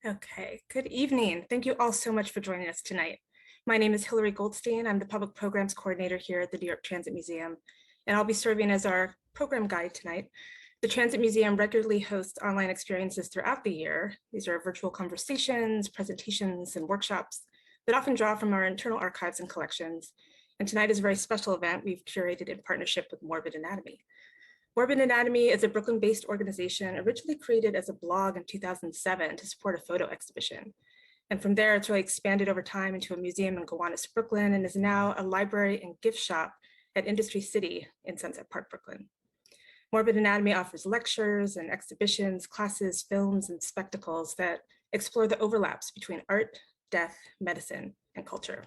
Okay, good evening. Thank you all so much for joining us tonight. My name is Hillary Goldstein. I'm the Public Programs Coordinator here at the New York Transit Museum, and I'll be serving as our program guide tonight. The Transit Museum regularly hosts online experiences throughout the year. These are virtual conversations, presentations, and workshops that often draw from our internal archives and collections. And tonight is a very special event we've curated in partnership with Morbid Anatomy. Morbid Anatomy is a Brooklyn-based organization originally created as a blog in 2007 to support a photo exhibition. And from there, it's really expanded over time into a museum in Gowanus, Brooklyn, and is now a library and gift shop at Industry City in Sunset Park, Brooklyn. Morbid Anatomy offers lectures and exhibitions, classes, films, and spectacles that explore the overlaps between art, death, medicine, and culture.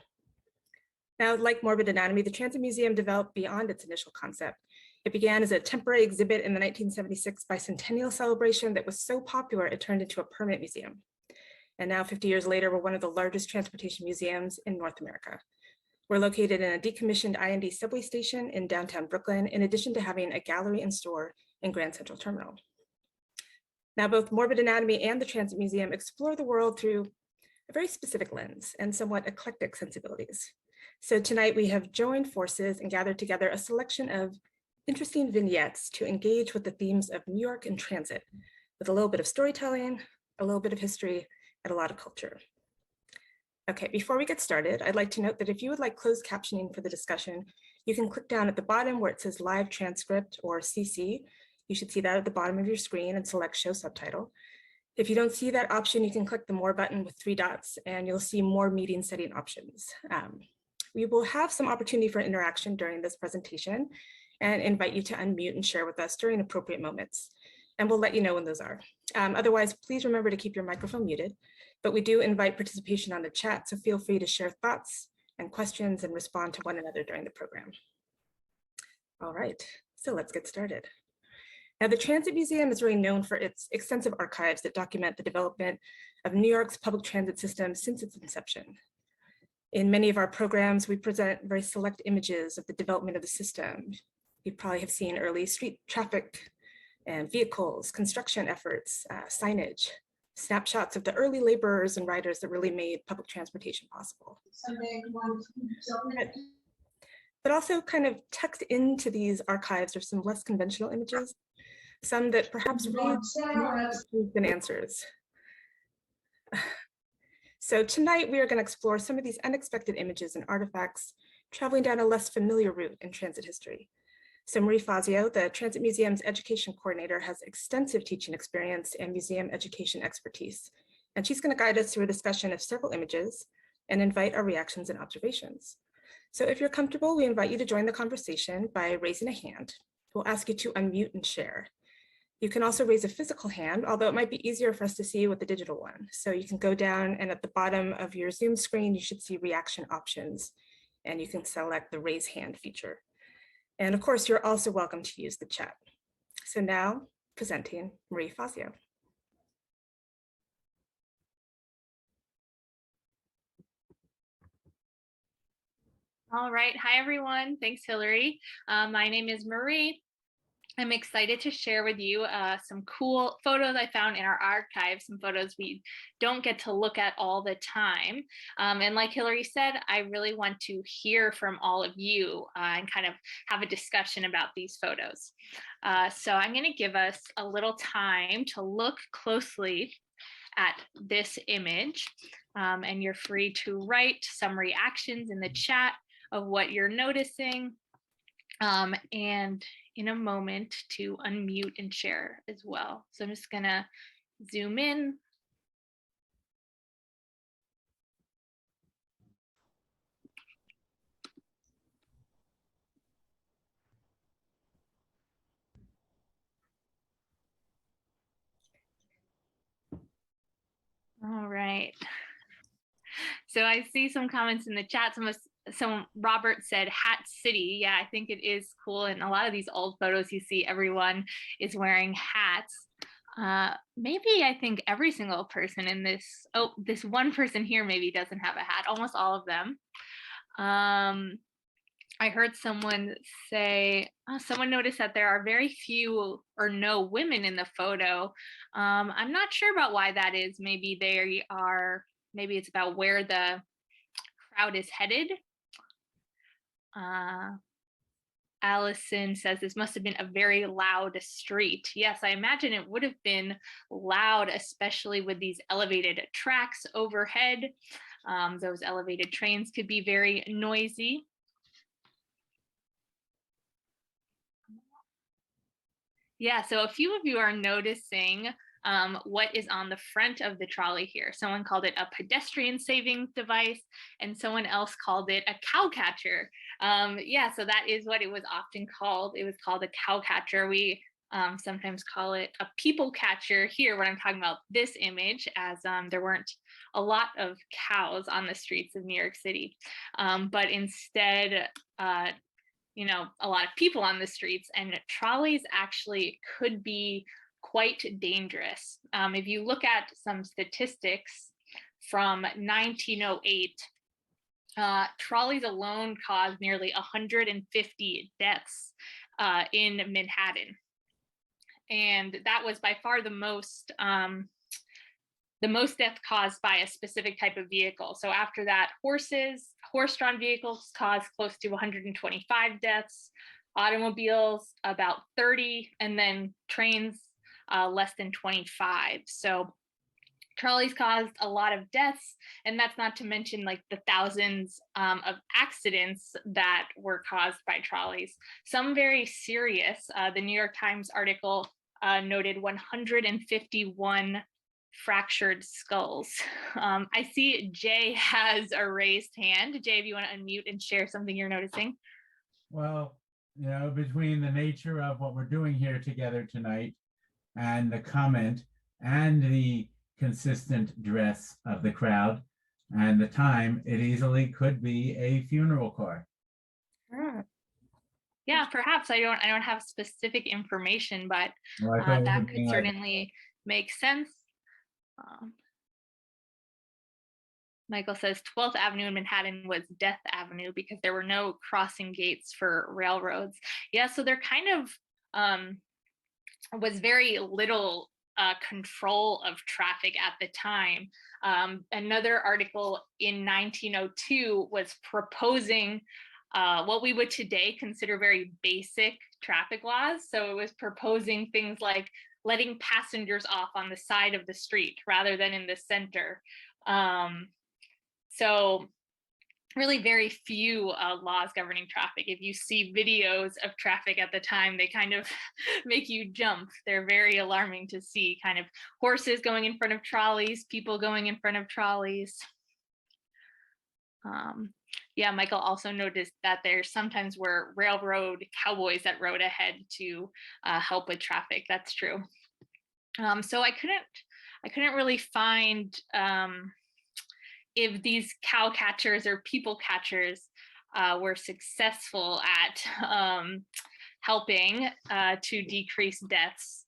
Now, like Morbid Anatomy, the Transit Museum developed beyond its initial concept. It began as a temporary exhibit in the 1976 bicentennial celebration that was so popular it turned into a permanent museum. And now 50 years later, we're one of the largest transportation museums in North America. We're located in a decommissioned IND subway station in downtown Brooklyn, in addition to having a gallery and store in Grand Central Terminal. Now, both Morbid Anatomy and the Transit Museum explore the world through a very specific lens and somewhat eclectic sensibilities. So tonight we have joined forces and gathered together a selection of interesting vignettes to engage with the themes of New York and transit, with a little bit of storytelling, a little bit of history, and a lot of culture. Okay, before we get started, I'd like to note that if you would like closed captioning for the discussion, you can click down at the bottom where it says live transcript or CC. You should see that at the bottom of your screen and select show subtitle. If you don't see that option, you can click the more button with 3 dots and you'll see more meeting setting options. We will have some opportunity for interaction during this presentation and invite you to unmute and share with us during appropriate moments. And we'll let you know when those are. Otherwise, please remember to keep your microphone muted, but we do invite participation on the chat, so feel free to share thoughts and questions and respond to one another during the program. All right, so let's get started. Now, the Transit Museum is really known for its extensive archives that document the development of New York's public transit system since its inception. In many of our programs, we present very select images of the development of the system. You probably have seen early street traffic and vehicles, construction efforts, signage, snapshots of the early laborers and riders that really made public transportation possible. But also kind of tucked into these archives are some less conventional images, some that perhaps read more questions than answers. So tonight we are going to explore some of these unexpected images and artifacts traveling down a less familiar route in transit history. So Marie Fazio, the Transit Museum's education coordinator, has extensive teaching experience and museum education expertise. And she's going to guide us through a discussion of several images and invite our reactions and observations. So if you're comfortable, we invite you to join the conversation by raising a hand. We'll ask you to unmute and share. You can also raise a physical hand, although it might be easier for us to see with the digital one. So you can go down and at the bottom of your Zoom screen, you should see reaction options, and you can select the raise hand feature. And of course, you're also welcome to use the chat. So now, presenting Marie Fazio. All right, hi everyone. Thanks, Hillary. My name is Marie. I'm excited to share with you some cool photos I found in our archive, some photos we don't get to look at all the time. And like Hillary said, I really want to hear from all of you and kind of have a discussion about these photos. So I'm going to give us a little time to look closely at this image. And you're free to write some reactions in the chat of what you're noticing. And in a moment to unmute and share as well. So I'm just gonna zoom in. All right. So I see some comments in the chat. Robert said Hat City. Yeah, I think it is cool. And a lot of these old photos you see everyone is wearing hats. Maybe I think every single person in this, this one person here maybe doesn't have a hat, almost all of them. I heard someone say, someone noticed that there are very few or no women in the photo. I'm not sure about why that is. Maybe they are, maybe it's about where the crowd is headed. Uh, Allison says this must have been a very loud street. Yes, I imagine it would have been loud, especially with these elevated tracks overhead. Those elevated trains could be very noisy. Yeah, so a few of you are noticing what is on the front of the trolley here. Someone called it a pedestrian saving device, and someone else called it a cow catcher. Yeah, so that is what it was often called. It was called a cow catcher. We sometimes call it a people catcher here when I'm talking about this image, as there weren't a lot of cows on the streets of New York City, but instead, a lot of people on the streets, and trolleys actually could be quite dangerous. If you look at some statistics from 1908, trolleys alone caused nearly 150 deaths in Manhattan. And that was by far the most death caused by a specific type of vehicle. So after that, horse-drawn vehicles caused close to 125 deaths, automobiles about 30, and then trains less than 25. So trolleys caused a lot of deaths, and that's not to mention like the thousands of accidents that were caused by trolleys. Some very serious. The New York Times article noted 151 fractured skulls. I see Jay has a raised hand. Jay, if you want to unmute and share something you're noticing. Well, between the nature of what we're doing here together tonight and the comment and the consistent dress of the crowd and the time, it easily could be a funeral car. Yeah, perhaps. I don't have specific information, but Well, I thought it that would could be like- certainly make sense. Michael says 12th Avenue in Manhattan was Death Avenue because there were no crossing gates for railroads. Yeah, so there kind of was very little control of traffic at the time. Another article in 1902 was proposing what we would today consider very basic traffic laws. So it was proposing things like letting passengers off on the side of the street rather than in the center. So really very few laws governing traffic. If you see videos of traffic at the time, they kind of make you jump. They're very alarming to see, kind of horses going in front of trolleys, people going in front of trolleys. Yeah, Michael also noticed that there sometimes were railroad cowboys that rode ahead to help with traffic. That's true. So I couldn't really find if these cow catchers or people catchers were successful at helping to decrease deaths.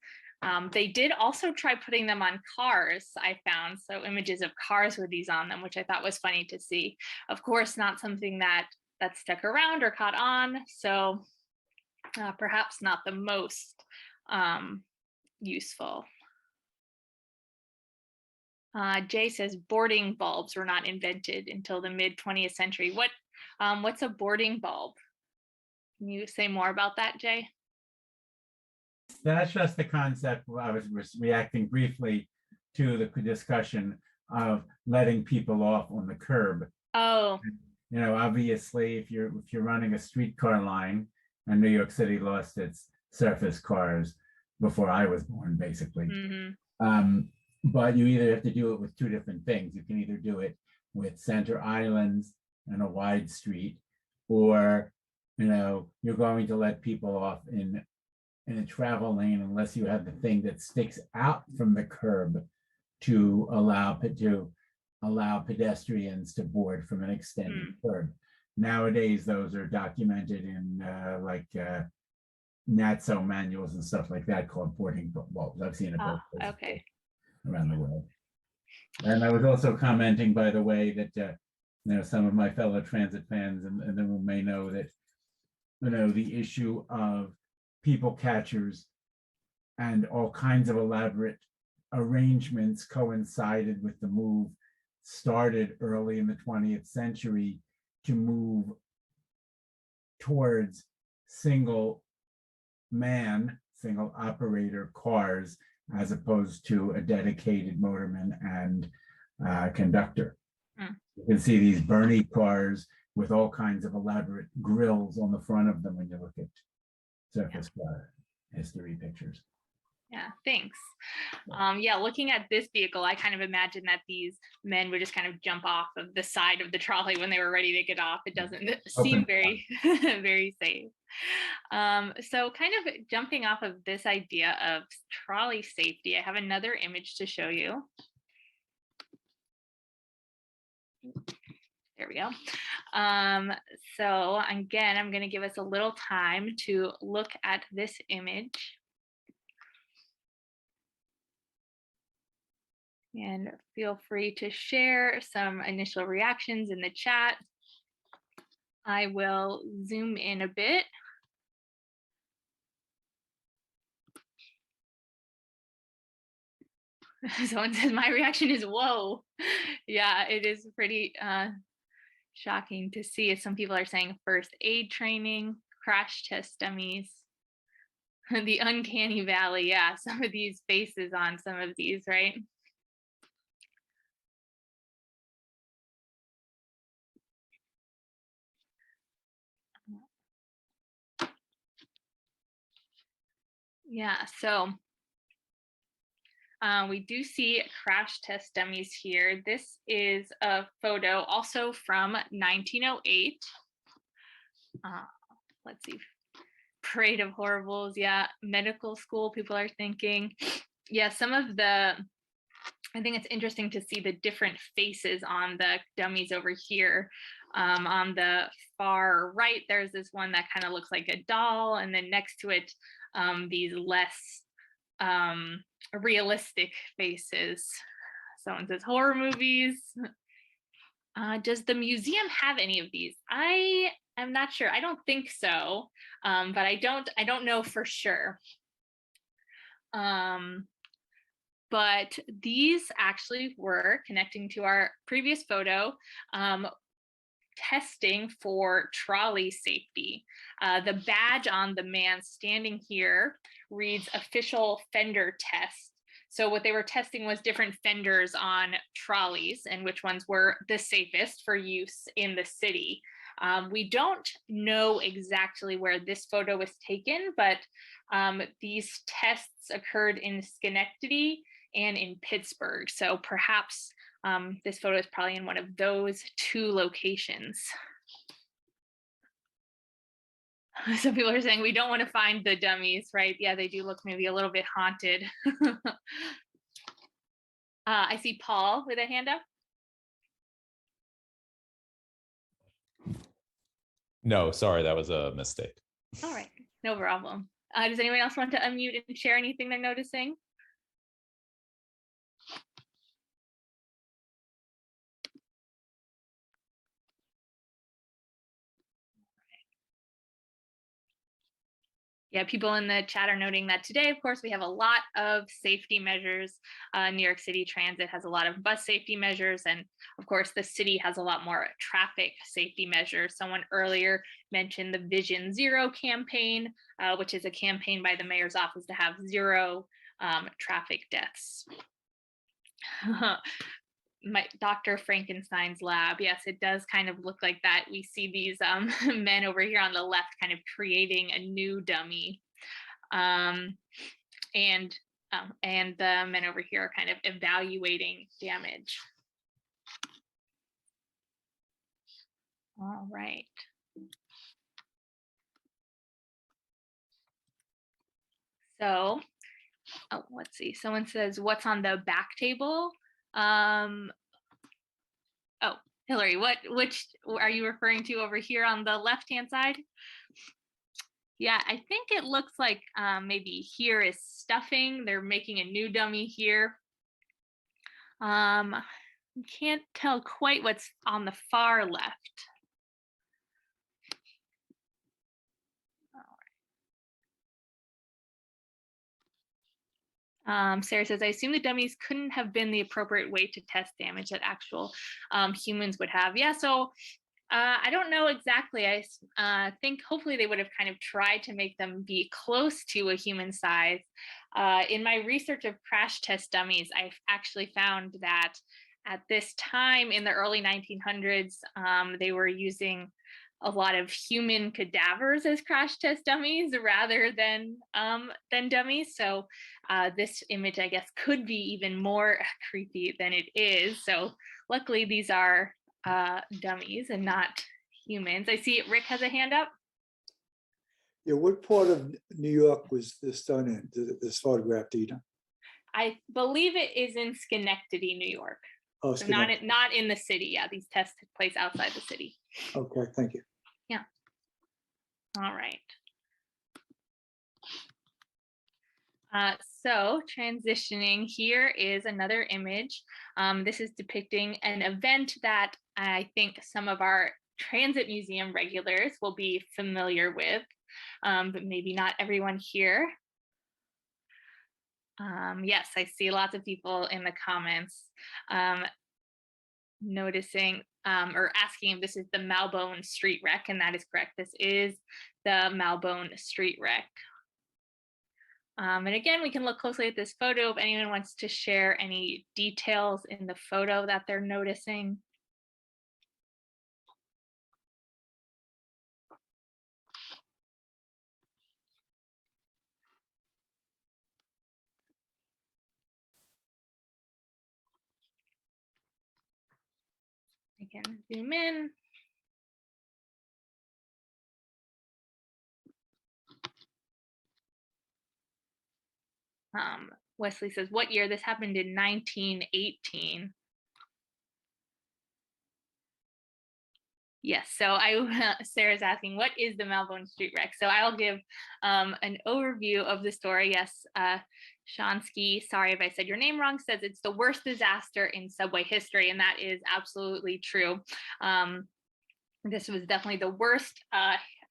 They did also try putting them on cars, I found. So images of cars with these on them, which I thought was funny to see. Of course, not something that stuck around or caught on. So perhaps not the most useful. Jay says boarding bulbs were not invented until the mid 20th century. What's a boarding bulb? Can you say more about that, Jay? That's just the concept. I was reacting briefly to the discussion of letting people off on the curb. Oh, Obviously, if you're running a streetcar line, and New York City lost its surface cars before I was born, basically. mm-hmm. But you either have to do it with two different things. You can either do it with center islands and a wide street, or you're going to let people off in a travel lane unless you have the thing that sticks out from the curb to allow pedestrians to board from an extended curb. Nowadays, those are documented in NATSO manuals and stuff like that called boarding bulbs. I've seen it both places around the world. And I was also commenting, by the way, that some of my fellow transit fans in the room may know that the issue of people catchers and all kinds of elaborate arrangements coincided with the move started early in the 20th century to move towards single operator cars as opposed to a dedicated motorman and conductor. You can see these Bernie cars with all kinds of elaborate grills on the front of them when you look at surface history pictures. Yeah, thanks. Yeah, looking at this vehicle, I kind of imagine that these men would just kind of jump off of the side of the trolley when they were ready to get off. It doesn't seem very, very safe. So kind of jumping off of this idea of trolley safety, I have another image to show you. There we go. So again, I'm going to give us a little time to look at this image. And feel free to share some initial reactions in the chat. I will zoom in a bit. Someone says my reaction is whoa. Yeah, it is pretty shocking to see. Some people are saying first aid training, crash test dummies, the uncanny valley. Yeah, some of these faces on some of these, right? Yeah, so we do see crash test dummies here. This is a photo also from 1908. Let's see, Parade of Horribles. Yeah, medical school, people are thinking. Yeah, some of the, I think it's interesting to see the different faces on the dummies over here. On the far right, there's this one that kind of looks like a doll, and then next to it, these less realistic faces. Someone says horror movies. Does the museum have any of these? I am not sure. I don't think so, but I don't know for sure. But these actually were, connecting to our previous photo, testing for trolley safety. The badge on the man standing here reads official fender test. So what they were testing was different fenders on trolleys and which ones were the safest for use in the city. We don't know exactly where this photo was taken, but these tests occurred in Schenectady and in Pittsburgh. So perhaps this photo is probably in one of those two locations. Some people are saying we don't want to find the dummies, right? Yeah, they do look maybe a little bit haunted. I see Paul with a hand up. No, sorry, that was a mistake. All right, no problem. Does anyone else want to unmute and share anything they're noticing? Yeah, people in the chat are noting that today, of course, we have a lot of safety measures. New York City Transit has a lot of bus safety measures, and of course, the city has a lot more traffic safety measures. Someone earlier mentioned the Vision Zero campaign, which is a campaign by the mayor's office to have zero traffic deaths. My Dr. Frankenstein's lab. Yes, it does kind of look like that. We see these men over here on the left kind of creating a new dummy. And the men over here are kind of evaluating damage. All right. So, oh, let's see. Someone says, what's on the back table? Oh, Hillary, which are you referring to over here on the left-hand side? Yeah, I think it looks like maybe here is stuffing. They're making a new dummy here. Can't tell quite what's on the far left. Sarah says, I assume the dummies couldn't have been the appropriate way to test damage that actual humans would have. Yeah, so I don't know exactly. I think hopefully they would have kind of tried to make them be close to a human size. In my research of crash test dummies, I've actually found that at this time in the early 1900s, they were using a lot of human cadavers as crash test dummies rather than dummies. So this image, I guess, could be even more creepy than it is. So luckily, these are dummies and not humans. I see Rick has a hand up. Yeah, what part of New York was this done in, this photograph, do you know? I believe it is in Schenectady, New York. Oh, So not in the city. Yeah, these tests took place outside the city. Okay, thank you. Yeah. All right. So transitioning, here is another image. This is depicting an event that I think some of our transit museum regulars will be familiar with, but maybe not everyone here. Yes, I see lots of people in the comments noticing or asking if this is the Malbone street wreck, and that is correct. This is the Malbone street wreck. And again, we can look closely at this photo if anyone wants to share any details in the photo that they're noticing. I can zoom in. Wesley says, what year? This happened in 1918. Yes, so Sarah's asking, what is the Malbone street wreck? So I'll give an overview of the story. Yes, Shansky, sorry if I said your name wrong, says it's the worst disaster in subway history, and that is absolutely true. This was definitely the worst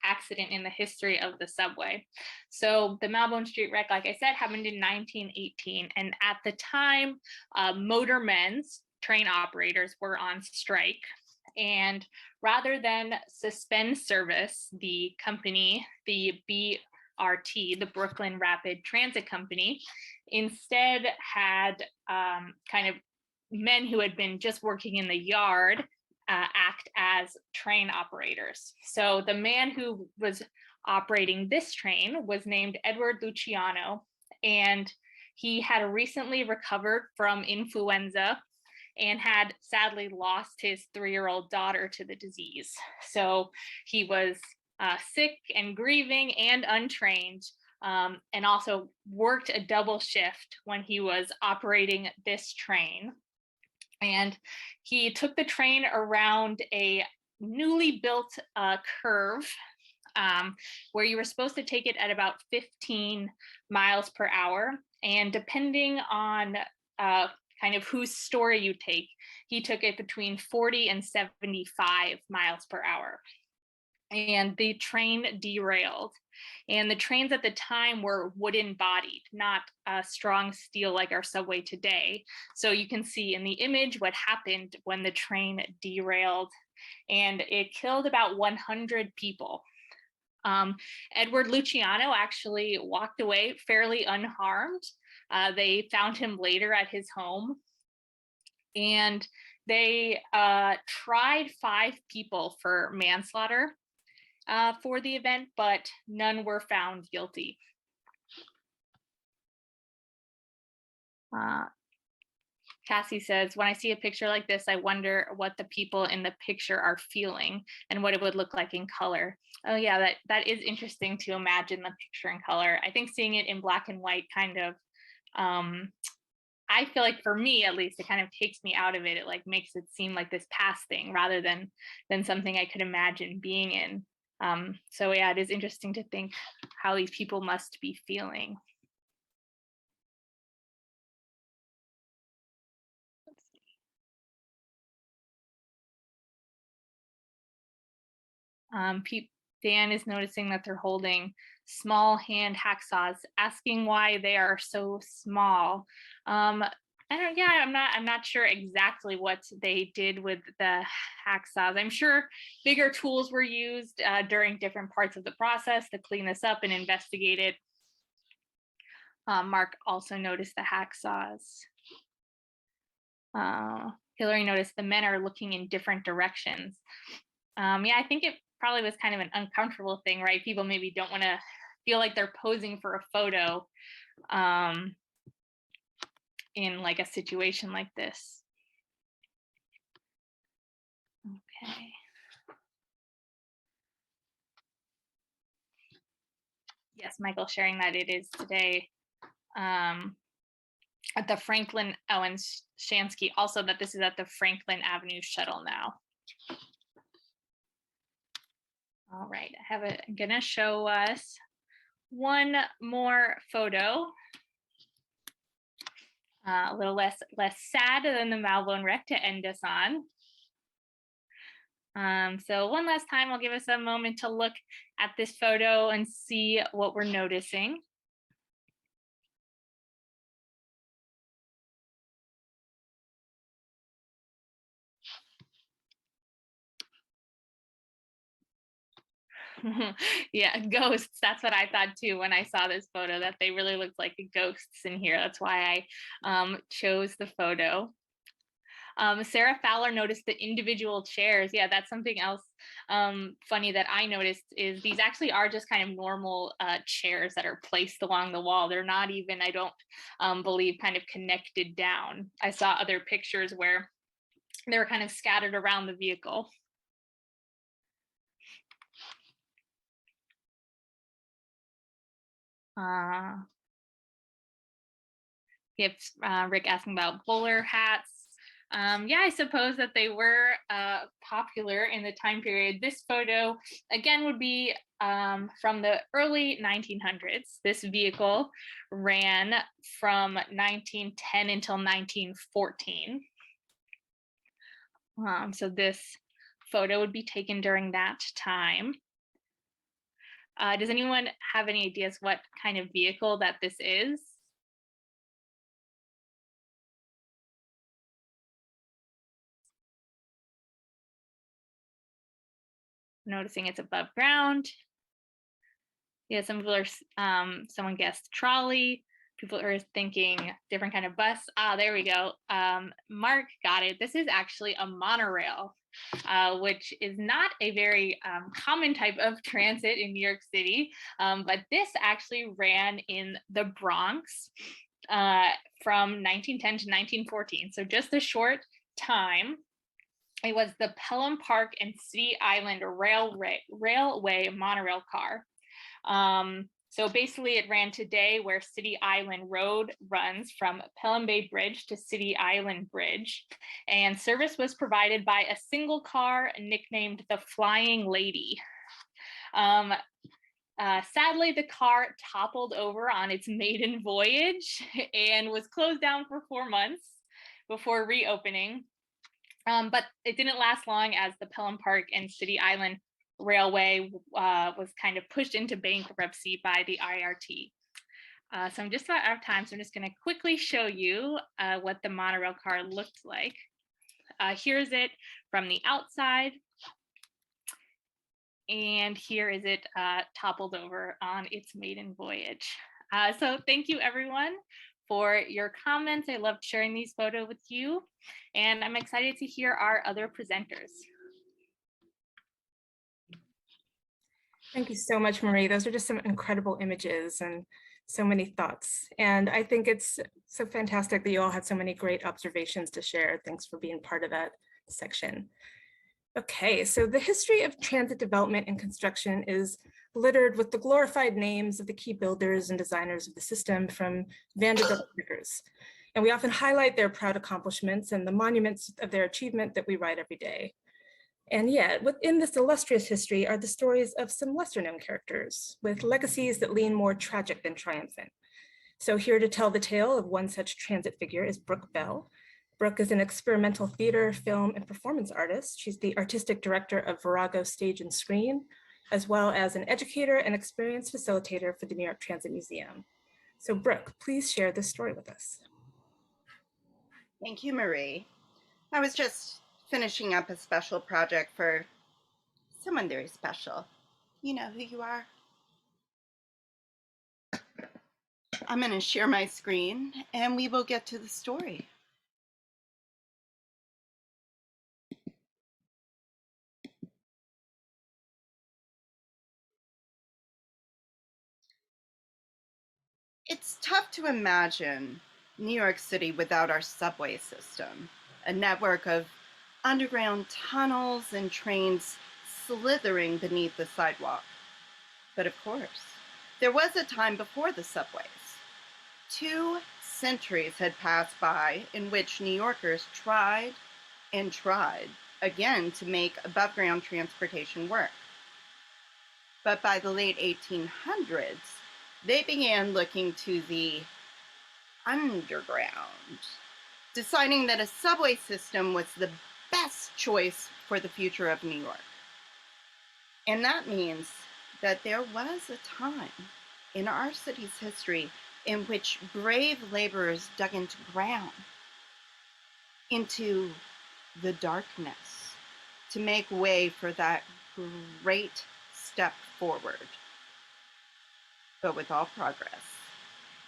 accident in the history of the subway. So the Malbone street wreck, like I said, happened in 1918, and at the time, motormen's train operators were on strike. And rather than suspend service, the company, the BRT, the Brooklyn Rapid Transit Company, instead had kind of men who had been just working in the yard act as train operators. So the man who was operating this train was named Edward Luciano, and he had recently recovered from influenza and had sadly lost his 3-year-old daughter to the disease. So he was sick and grieving and untrained, and also worked a double shift when he was operating this train. And he took the train around a newly built curve where you were supposed to take it at about 15 miles per hour. And depending on kind of whose story you take, he took it between 40 and 75 miles per hour. And the train derailed. And the trains at the time were wooden bodied, not strong steel like our subway today. So you can see in the image what happened when the train derailed, and it killed about 100 people. Edward Luciano actually walked away fairly unharmed. They found him later at his home, and they tried 5 people for manslaughter for the event, but none were found guilty. Cassie says, when I see a picture like this, I wonder what the people in the picture are feeling and what it would look like in color. Oh yeah, that is interesting to imagine the picture in color. I think seeing it in black and white kind of, I feel like for me at least, it kind of takes me out of it. It like makes it seem like this past thing rather than something I could imagine being in. So yeah, it is interesting to think how these people must be feeling. Dan is noticing that they're holding small hand hacksaws, asking why they are so small. I'm not sure exactly what they did with the hacksaws. I'm sure bigger tools were used during different parts of the process to clean this up and investigate it. Mark also noticed the hacksaws. Hillary noticed the men are looking in different directions. Yeah, I think it probably was kind of an uncomfortable thing, right? People maybe don't want to feel like they're posing for a photo in like a situation like this. Okay. Yes, Michael sharing that it is today at the Franklin, and Shansky also that this is at the Franklin Avenue shuttle now. All right, I'm gonna show us one more photo. A little less sad than the Malbone wreck to end us on. So one last time, I'll give us a moment to look at this photo and see what we're noticing. Yeah, ghosts. That's what I thought too when I saw this photo, that they really looked like ghosts in here. That's why I chose the photo. Sarah Fowler noticed the individual chairs. Yeah, that's something else funny that I noticed is these actually are just kind of normal chairs that are placed along the wall. They're not even, I don't believe, kind of connected down. I saw other pictures where they were kind of scattered around the vehicle. If Rick asking about bowler hats. Yeah, I suppose that they were popular in the time period. This photo, again, would be from the early 1900s. This vehicle ran from 1910 until 1914. So this photo would be taken during that time. Does anyone have any ideas what kind of vehicle that this is? Noticing it's above ground. Yeah, some people are, someone guessed trolley. People are thinking different kind of bus. Ah, there we go. Mark got it. This is actually a monorail, which is not a very common type of transit in New York City. But this actually ran in the Bronx from 1910 to 1914. So just a short time. It was the Pelham Park and City Island Railway monorail car. So basically it ran today where City Island Road runs from Pelham Bay Bridge to City Island Bridge. And service was provided by a single car nicknamed the Flying Lady. Sadly, the car toppled over on its maiden voyage and was closed down for 4 months before reopening. But it didn't last long, as the Pelham Park and City Island Railway was kind of pushed into bankruptcy by the IRT. So I'm just about out of time, so I'm just going to quickly show you what the monorail car looked like. Here's it from the outside. And here is it toppled over on its maiden voyage. So thank you, everyone, for your comments. I loved sharing these photos with you, and I'm excited to hear our other presenters. Thank you so much, Marie. Those are just some incredible images and so many thoughts. And I think it's so fantastic that you all had so many great observations to share. Thanks for being part of that section. Okay, so the history of transit development and construction is littered with the glorified names of the key builders and designers of the system from Vanderbilt figures. And we often highlight their proud accomplishments and the monuments of their achievement that we write every day. And yet, within this illustrious history are the stories of some lesser known characters with legacies that lean more tragic than triumphant. So here to tell the tale of one such transit figure is Brooke Bell. Brooke is an experimental theater, film, and performance artist. She's the artistic director of Virago Stage and Screen, as well as an educator and experienced facilitator for the New York Transit Museum. So Brooke, please share this story with us. Thank you, Marie. I was just finishing up a special project for someone very special. You know who you are. I'm going to share my screen and we will get to the story. It's tough to imagine New York City without our subway system, a network of underground tunnels and trains slithering beneath the sidewalk. But of course, there was a time before the subways. 2 centuries had passed by in which New Yorkers tried and tried again to make above-ground transportation work. But by the late 1800s, they began looking to the underground, deciding that a subway system was the best choice for the future of New York. And that means that there was a time in our city's history in which brave laborers dug into ground, into the darkness, to make way for that great step forward. But with all progress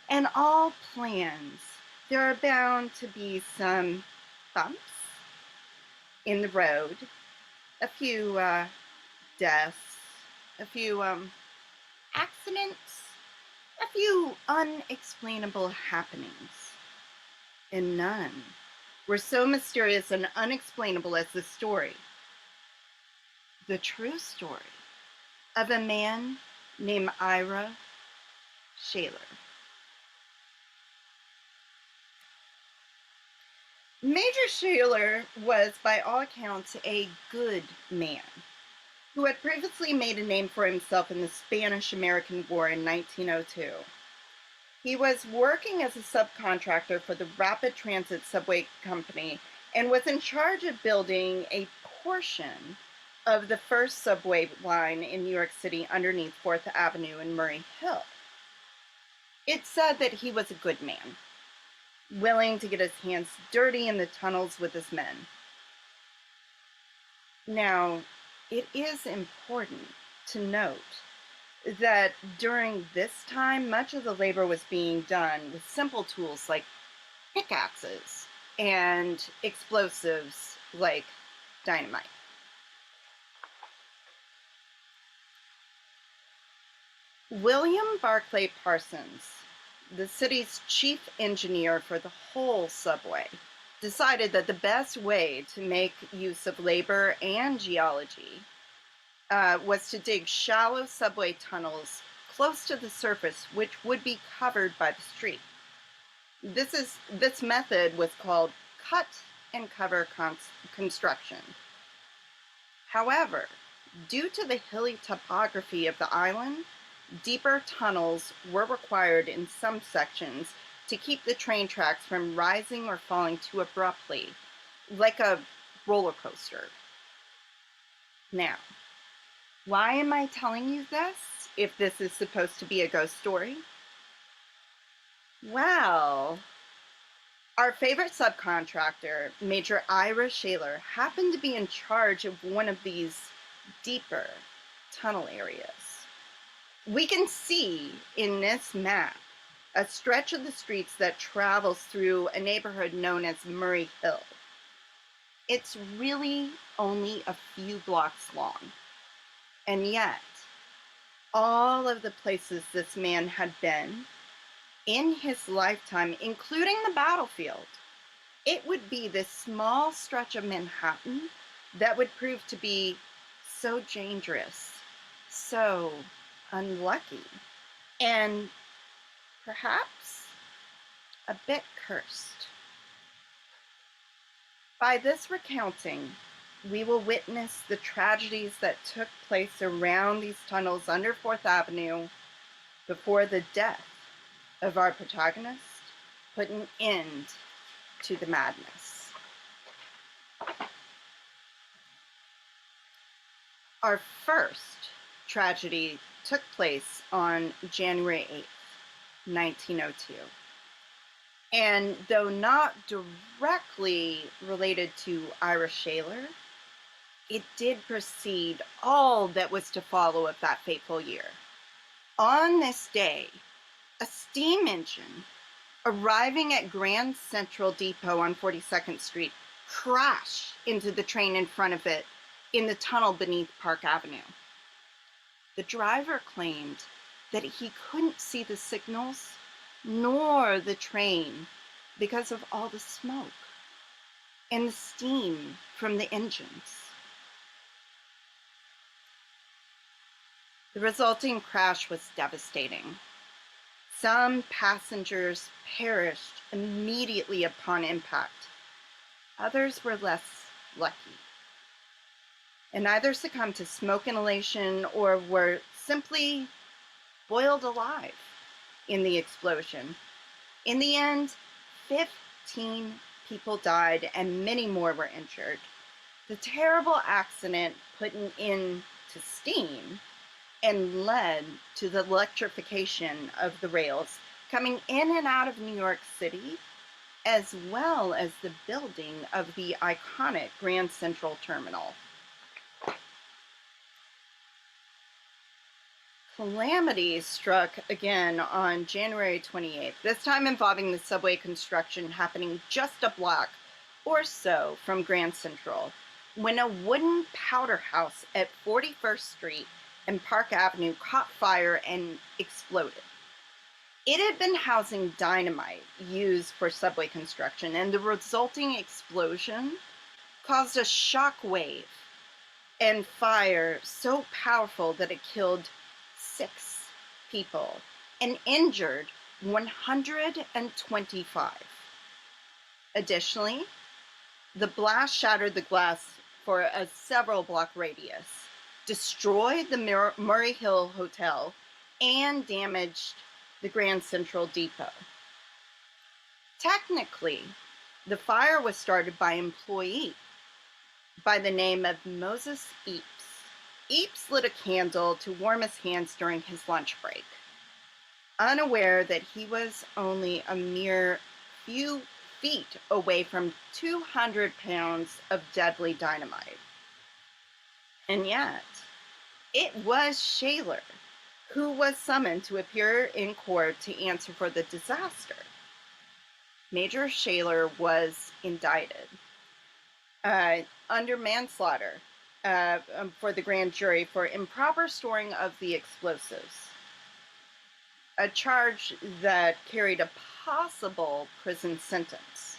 and all plans, there are bound to be some bumps in the road, a few deaths, a few accidents, a few unexplainable happenings. And none were so mysterious and unexplainable as the story, the true story of a man named Ira Shaler. Major Shaler was, by all accounts, a good man who had previously made a name for himself in the Spanish-American War in 1902. He was working as a subcontractor for the Rapid Transit Subway Company and was in charge of building a portion of the first subway line in New York City underneath 4th Avenue and Murray Hill. It's said that he was a good man, willing to get his hands dirty in the tunnels with his men. Now, it is important to note that during this time, much of the labor was being done with simple tools like pickaxes and explosives like dynamite. William Barclay Parsons, the city's chief engineer for the whole subway, decided that the best way to make use of labor and geology was to dig shallow subway tunnels close to the surface, which would be covered by the street. This method was called cut and cover construction. However, due to the hilly topography of the island, deeper tunnels were required in some sections to keep the train tracks from rising or falling too abruptly, like a roller coaster. Now, why am I telling you this, if this is supposed to be a ghost story? Well, our favorite subcontractor, Major Ira Shaler, happened to be in charge of one of these deeper tunnel areas. We can see in this map a stretch of the streets that travels through a neighborhood known as Murray Hill. It's really only a few blocks long. And yet, all of the places this man had been in his lifetime, including the battlefield, it would be this small stretch of Manhattan that would prove to be so dangerous, so unlucky, and perhaps a bit cursed. By this recounting, we will witness the tragedies that took place around these tunnels under 4th Avenue before the death of our protagonist put an end to the madness. Our first tragedy took place on January 8th, 1902. And though not directly related to Ira Shaler, it did precede all that was to follow of that fateful year. On this day, a steam engine arriving at Grand Central Depot on 42nd Street crashed into the train in front of it in the tunnel beneath Park Avenue. The driver claimed that he couldn't see the signals nor the train because of all the smoke and the steam from the engines. The resulting crash was devastating. Some passengers perished immediately upon impact. Others were less lucky and either succumbed to smoke inhalation or were simply boiled alive in the explosion. In the end, 15 people died and many more were injured. The terrible accident put an end to steam and led to the electrification of the rails coming in and out of New York City, as well as the building of the iconic Grand Central Terminal. Calamity struck again on January 28th, this time involving the subway construction happening just a block or so from Grand Central, when a wooden powder house at 41st Street and Park Avenue caught fire and exploded. It had been housing dynamite used for subway construction, and the resulting explosion caused a shock wave and fire so powerful that it killed 6 people and injured 125. Additionally, the blast shattered the glass for a several block radius, destroyed the Murray Hill Hotel, and damaged the Grand Central Depot. Technically, the fire was started by an employee by the name of Moses Eapes. Eapes lit a candle to warm his hands during his lunch break, unaware that he was only a mere few feet away from 200 pounds of deadly dynamite. And yet, it was Shaler who was summoned to appear in court to answer for the disaster. Major Shaler was indicted under manslaughter for the grand jury for improper storing of the explosives, a charge that carried a possible prison sentence.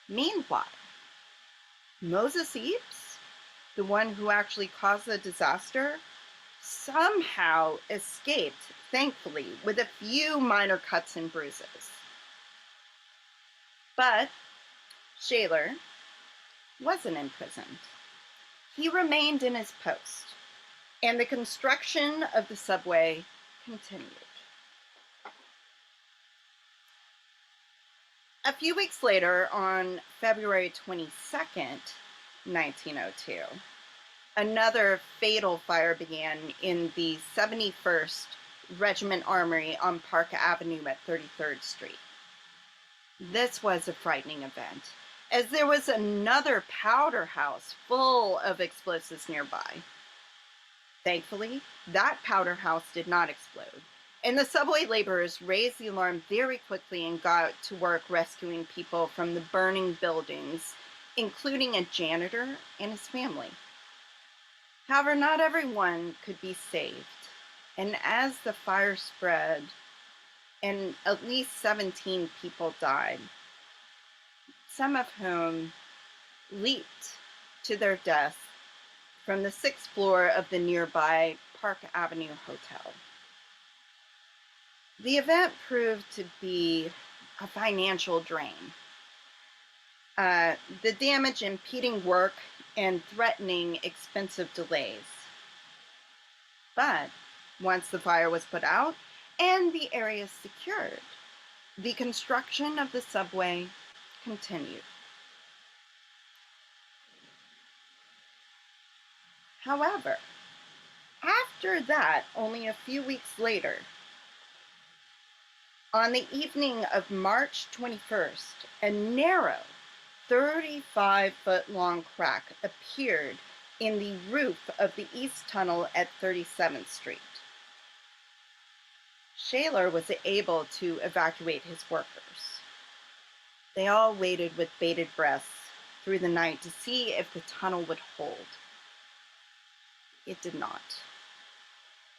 Meanwhile, Moses Eapes, the one who actually caused the disaster, somehow escaped, thankfully, with a few minor cuts and bruises. But Shaler wasn't imprisoned. He remained in his post, and the construction of the subway continued. A few weeks later, on February 22nd, 1902, another fatal fire began in the 71st Regiment Armory on Park Avenue at 33rd Street. This was a frightening event, as there was another powder house full of explosives nearby. Thankfully, that powder house did not explode, and the subway laborers raised the alarm very quickly and got to work rescuing people from the burning buildings, including a janitor and his family. However, not everyone could be saved, and as the fire spread and at least 17 people died, some of whom leaped to their death from the 6th floor of the nearby Park Avenue Hotel. The event proved to be a financial drain. The damage impeding work and threatening expensive delays. But once the fire was put out and the area secured, the construction of the subway continued. However, after after that, only a few weeks later, on the evening of March 21st, a narrow 35-foot-long crack appeared in the roof of the east tunnel at 37th Street. Shaler was able to evacuate his workers. They all waited with bated breaths through the night to see if the tunnel would hold. It did not.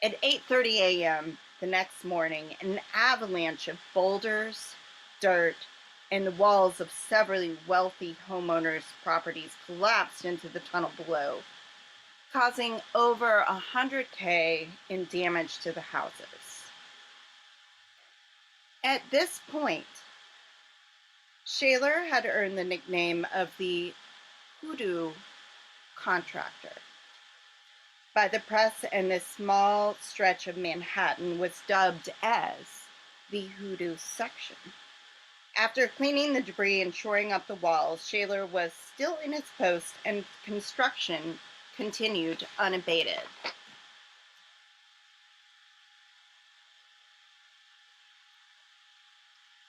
At 8:30 a.m. the next morning, an avalanche of boulders, dirt, and the walls of several wealthy homeowners' properties collapsed into the tunnel below, causing over $100K in damage to the houses. At this point, Shaler had earned the nickname of the hoodoo contractor by the press, and this small stretch of Manhattan was dubbed as the hoodoo section. After cleaning the debris and shoring up the walls, Shaler was still in his post and construction continued unabated.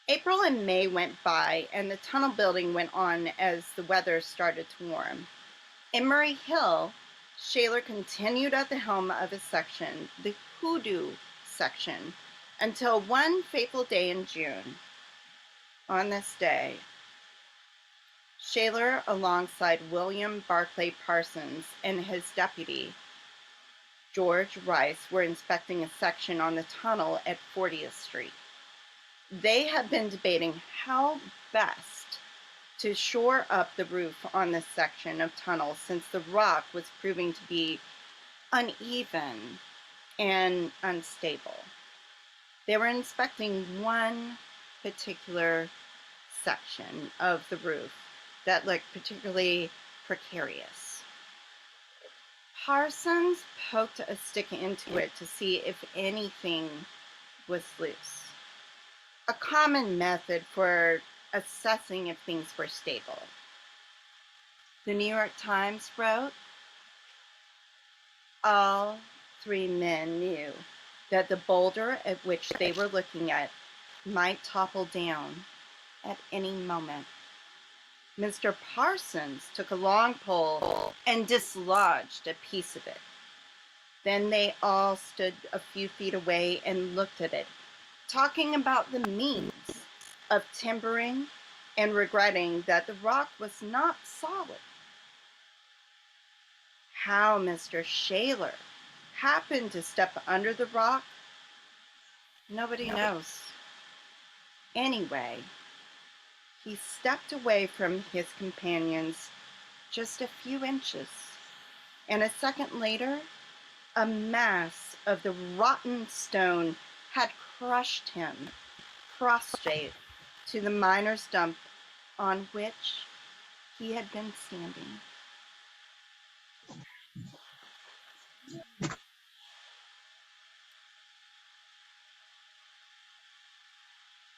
April and May went by, and the tunnel building went on as the weather started to warm. In Murray Hill, Shaler continued at the helm of his section, the hoodoo section, until one fateful day in June. On this day, Shaler, alongside William Barclay Parsons and his deputy, George Rice, were inspecting a section on the tunnel at 40th Street. They had been debating how best to shore up the roof on this section of tunnel since the rock was proving to be uneven and unstable. They were inspecting one particular section of the roof that looked particularly precarious. Parsons poked a stick into it to see if anything was loose, a common method for assessing if things were stable. The New York Times wrote, all three men knew that the boulder at which they were looking at might topple down at any moment. Mr. Parsons took a long pole and dislodged a piece of it. Then they all stood a few feet away and looked at it, talking about the means of timbering and regretting that the rock was not solid. How Mr. Shaler happened to step under the rock, nobody knows. Anyway, he stepped away from his companions just a few inches, and a second later, a mass of the rotten stone had crushed him prostrate to the miner's dump on which he had been standing.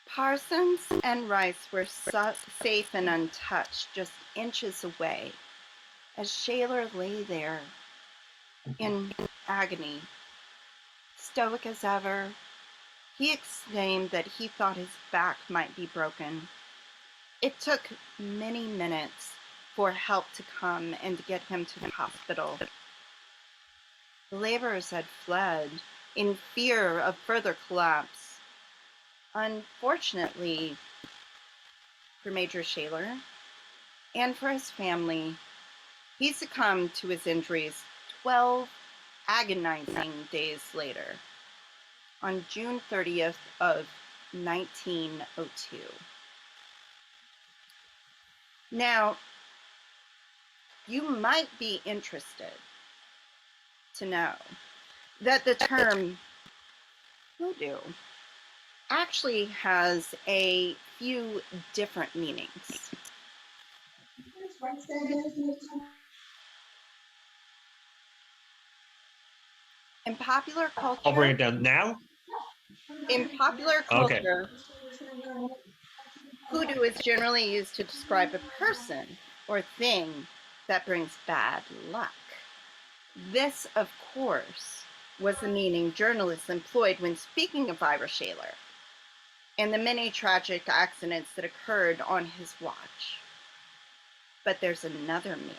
Parsons and Rice were safe and untouched, just inches away, as Shaler lay there in agony. Stoic as ever, he exclaimed that he thought his back might be broken. It took many minutes for help to come and to get him to the hospital. The laborers had fled in fear of further collapse. Unfortunately for Major Shaler and for his family, he succumbed to his injuries 12 agonizing days later, on June 30th of 1902. Now, you might be interested to know that the term hoodoo actually has a few different meanings. In popular culture, I'll bring it down now. In popular Okay. culture, hoodoo is generally used to describe a person or thing that brings bad luck. This, of course, was the meaning journalists employed when speaking of Ira Shaler and the many tragic accidents that occurred on his watch. But there's another meaning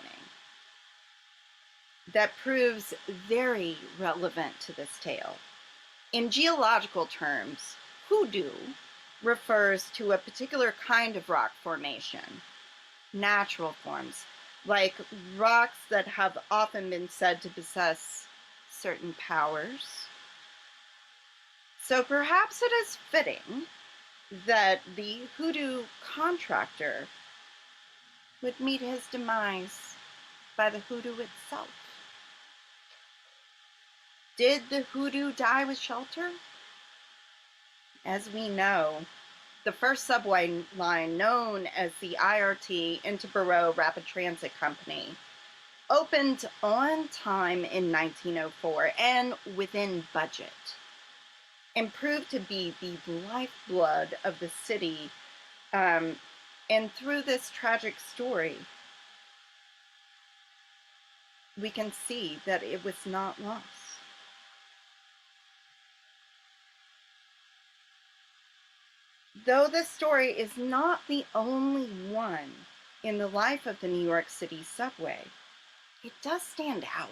that proves very relevant to this tale. In geological terms, hoodoo refers to a particular kind of rock formation, natural forms, like rocks that have often been said to possess certain powers. So perhaps it is fitting that the hoodoo contractor would meet his demise by the hoodoo itself. Did the hoodoo die with shelter? As we know, the first subway line, known as the IRT Interborough Rapid Transit Company, opened on time in 1904 and within budget, and proved to be the lifeblood of the city. And through this tragic story, we can see that it was not lost. Though this story is not the only one in the life of the New York City subway, it does stand out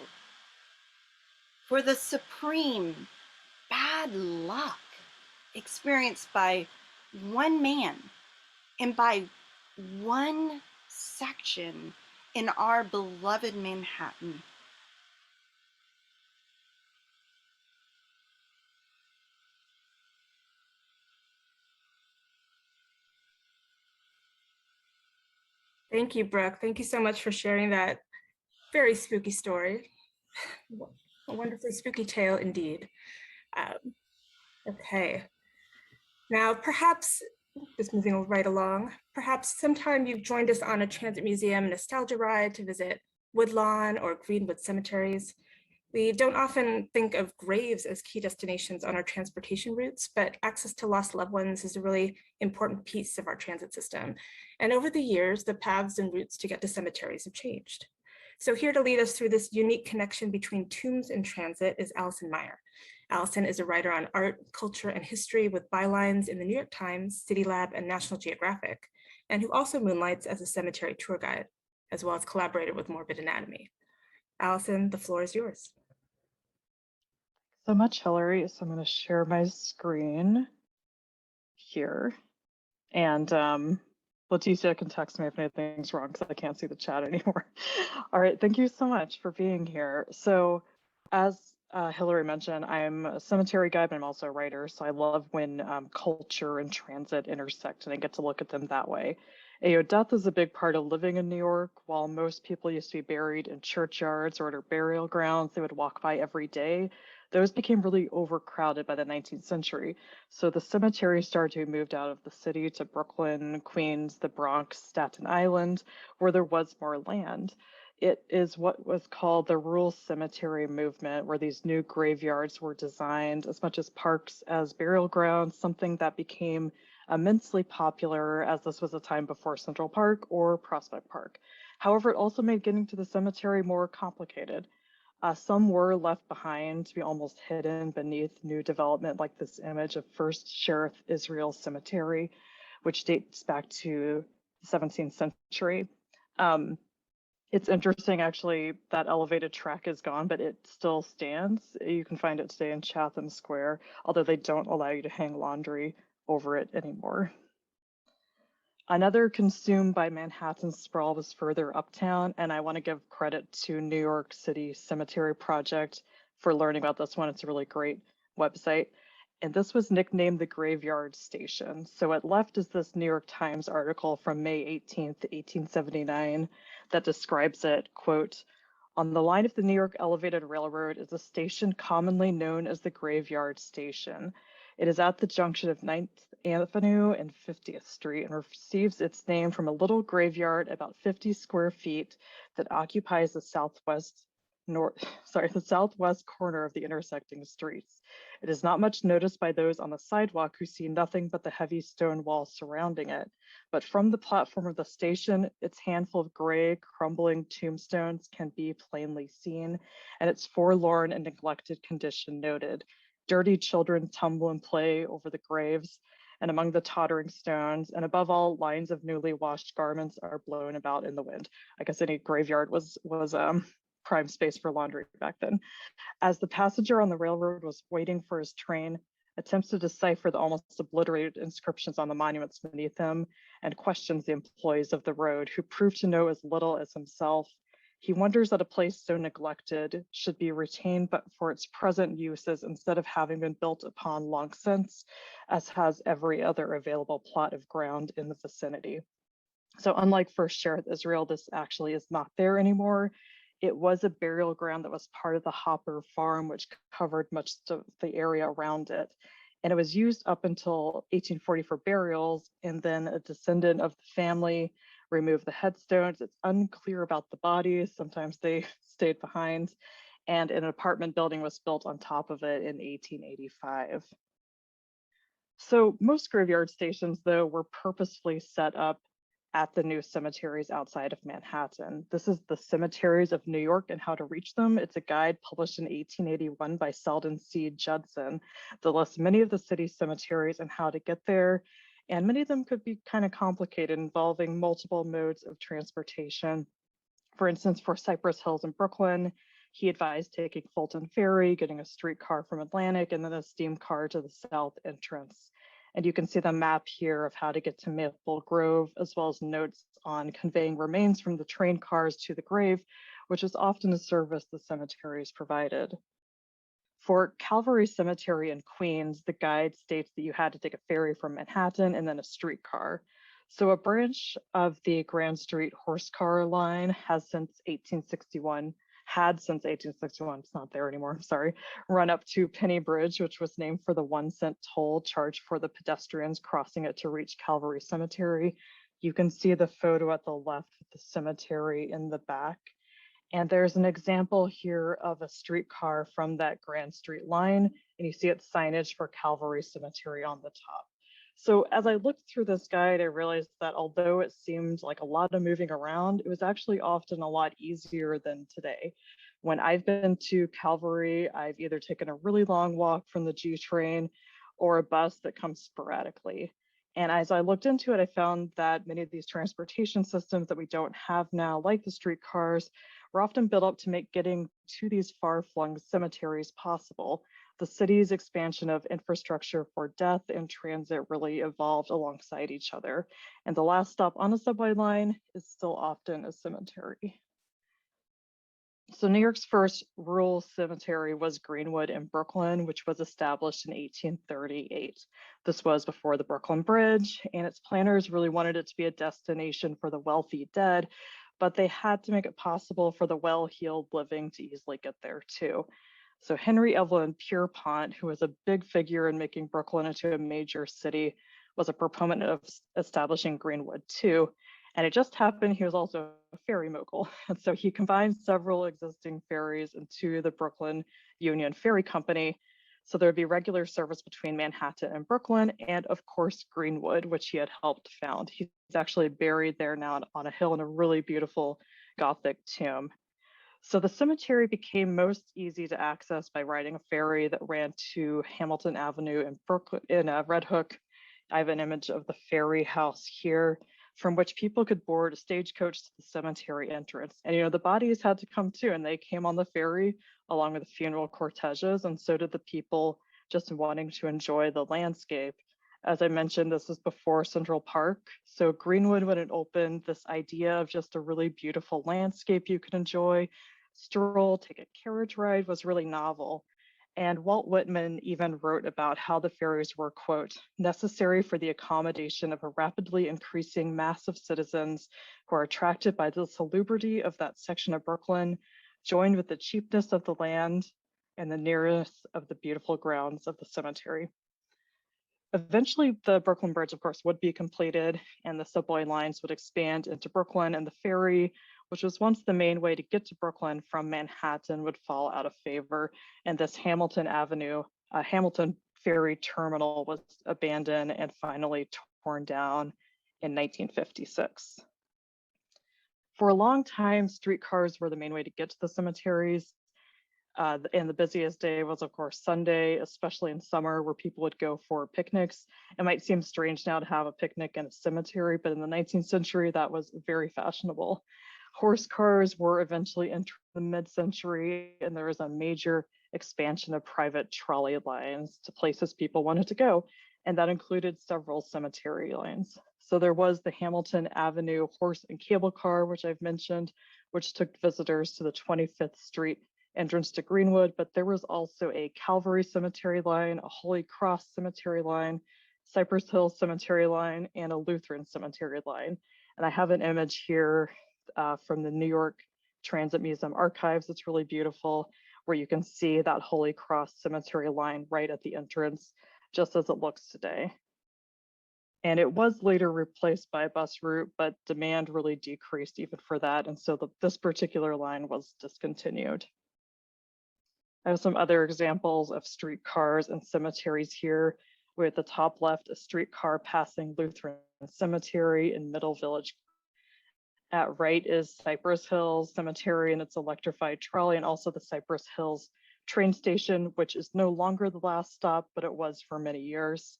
for the supreme bad luck experienced by one man and by one section in our beloved Manhattan. Thank you, Brooke. Thank you so much for sharing that very spooky story. A wonderfully spooky tale indeed. Okay. Now, perhaps, just moving right along, perhaps sometime you've joined us on a Transit Museum nostalgia ride to visit Woodlawn or Greenwood cemeteries. We don't often think of graves as key destinations on our transportation routes, but access to lost loved ones is a really important piece of our transit system. And over the years, the paths and routes to get to cemeteries have changed. So here to lead us through this unique connection between tombs and transit is Allison Meyer. Allison is a writer on art, culture, and history with bylines in the New York Times, City Lab, and National Geographic, and who also moonlights as a cemetery tour guide, as well as collaborated with Morbid Anatomy. Allison, the floor is yours. So much, Hillary. So I'm going to share my screen here. And Leticia can text me if anything's wrong because I can't see the chat anymore. All right, thank you so much for being here. So as Hillary mentioned, I'm a cemetery guide, but I'm also a writer. So I love when culture and transit intersect and I get to look at them that way. And, death is a big part of living in New York. While most people used to be buried in churchyards or at burial grounds they would walk by every day, those became really overcrowded by the 19th century. So the cemeteries started to be moved out of the city to Brooklyn, Queens, the Bronx, Staten Island, where there was more land. It is what was called the rural cemetery movement, where these new graveyards were designed as much as parks as burial grounds, something that became immensely popular as this was a time before Central Park or Prospect Park. However, it also made getting to the cemetery more complicated. Some were left behind to be almost hidden beneath new development, like this image of First Sheriff Israel Cemetery, which dates back to the 17th century. It's interesting, actually, that elevated track is gone, but it still stands. You can find it today in Chatham Square, although they don't allow you to hang laundry over it anymore. Another consumed by Manhattan sprawl was further uptown, and I want to give credit to New York City Cemetery Project for learning about this one. It's a really great website. And this was nicknamed the Graveyard Station. So at left is this New York Times article from May 18th, 1879 that describes it, quote, "On the line of the New York Elevated Railroad is a station commonly known as the Graveyard Station. It is at the junction of 9th Avenue and 50th Street and receives its name from a little graveyard about 50 square feet that occupies the southwest the southwest corner of the intersecting streets. It is not much noticed by those on the sidewalk who see nothing but the heavy stone walls surrounding it. But from the platform of the station, its handful of gray, crumbling tombstones can be plainly seen, and its forlorn and neglected condition noted. Dirty children tumble and play over the graves and among the tottering stones, and above all, lines of newly washed garments are blown about in the wind. I guess any graveyard was prime space for laundry back then. As the passenger on the railroad was waiting for his train, attempts to decipher the almost obliterated inscriptions on the monuments beneath him, and questions the employees of the road, who prove to know as little as himself. He wonders that a place so neglected should be retained but for its present uses instead of having been built upon long since, as has every other available plot of ground in the vicinity. So unlike First Sheriff Israel, this actually is not there anymore. It was a burial ground that was part of the Hopper farm, which covered much of the area around it. And it was used up until 1840 for burials, and then a descendant of the family removed the headstones. It's unclear about the bodies. Sometimes they stayed behind, and an apartment building was built on top of it in 1885. So most graveyard stations, though, were purposefully set up at the new cemeteries outside of Manhattan. This is the Cemeteries of New York and How to Reach Them. It's a guide published in 1881 by Selden C. Judson that lists many of the city's cemeteries and how to get there. And many of them could be kind of complicated, involving multiple modes of transportation. For instance, for Cypress Hills in Brooklyn, he advised taking Fulton Ferry, getting a streetcar from Atlantic, and then a steam car to the south entrance. And you can see the map here of how to get to Maple Grove, as well as notes on conveying remains from the train cars to the grave, which is often a service the cemeteries provided. For Calvary Cemetery in Queens, the guide states that you had to take a ferry from Manhattan and then a streetcar. So a branch of the Grand Street horsecar line had since 1861, it's not there anymore, sorry, run up to Penny Bridge, which was named for the 1-cent toll charged for the pedestrians crossing it to reach Calvary Cemetery. You can see the photo at the left of the cemetery in the back. And there's an example here of a streetcar from that Grand Street line, and you see its signage for Calvary Cemetery on the top. So as I looked through this guide, I realized that although it seemed like a lot of moving around, it was actually often a lot easier than today. When I've been to Calvary, I've either taken a really long walk from the G train or a bus that comes sporadically. And as I looked into it, I found that many of these transportation systems that we don't have now, like the streetcars, were often built up to make getting to these far-flung cemeteries possible. The city's expansion of infrastructure for death and transit really evolved alongside each other. And the last stop on a subway line is still often a cemetery. So New York's first rural cemetery was Greenwood in Brooklyn, which was established in 1838. This was before the Brooklyn Bridge, and its planners really wanted it to be a destination for the wealthy dead, but they had to make it possible for the well-heeled living to easily get there too. So Henry Evelyn Pierpont, who was a big figure in making Brooklyn into a major city, was a proponent of establishing Greenwood too. And it just happened he was also a ferry mogul. And so he combined several existing ferries into the Brooklyn Union Ferry Company. So there'd be regular service between Manhattan and Brooklyn, and of course, Greenwood, which he had helped found. He's actually buried there now on a hill in a really beautiful Gothic tomb. So the cemetery became most easy to access by riding a ferry that ran to Hamilton Avenue in Brooklyn, in Red Hook. I have an image of the ferry house here, from which people could board a stagecoach to the cemetery entrance. And the bodies had to come too, and they came on the ferry along with the funeral corteges, and so did the people just wanting to enjoy the landscape. As I mentioned, this is before Central Park. So Greenwood, when it opened, this idea of just a really beautiful landscape you could enjoy, stroll, take a carriage ride was really novel. And Walt Whitman even wrote about how the ferries were, quote, necessary for the accommodation of a rapidly increasing mass of citizens who are attracted by the salubrity of that section of Brooklyn, joined with the cheapness of the land and the nearness of the beautiful grounds of the cemetery. Eventually, the Brooklyn Bridge, of course, would be completed and the subway lines would expand into Brooklyn, and the ferry which was once the main way to get to Brooklyn from Manhattan, would fall out of favor, and this Hamilton Ferry Terminal was abandoned and finally torn down in 1956. For a long time, streetcars were the main way to get to the cemeteries. And the busiest day was, of course, Sunday, especially in summer, where people would go for picnics. It might seem strange now to have a picnic in a cemetery, but in the 19th century, that was very fashionable. Horse cars were eventually entered the mid-century, and there was a major expansion of private trolley lines to places people wanted to go, and that included several cemetery lines. So there was the Hamilton Avenue horse and cable car, which I've mentioned, which took visitors to the 25th Street entrance to Greenwood, but there was also a Calvary Cemetery line, a Holy Cross Cemetery line, Cypress Hill Cemetery line, and a Lutheran Cemetery line. And I have an image here from the New York Transit Museum archives. It's really beautiful, where you can see that Holy Cross Cemetery line right at the entrance, just as it looks today. And it was later replaced by a bus route, but demand really decreased even for that. And so this particular line was discontinued. I have some other examples of streetcars and cemeteries here. We're at the top left, a streetcar passing Lutheran Cemetery in Middle Village. At right is Cypress Hills Cemetery and its electrified trolley, and also the Cypress Hills train station, which is no longer the last stop, but it was for many years.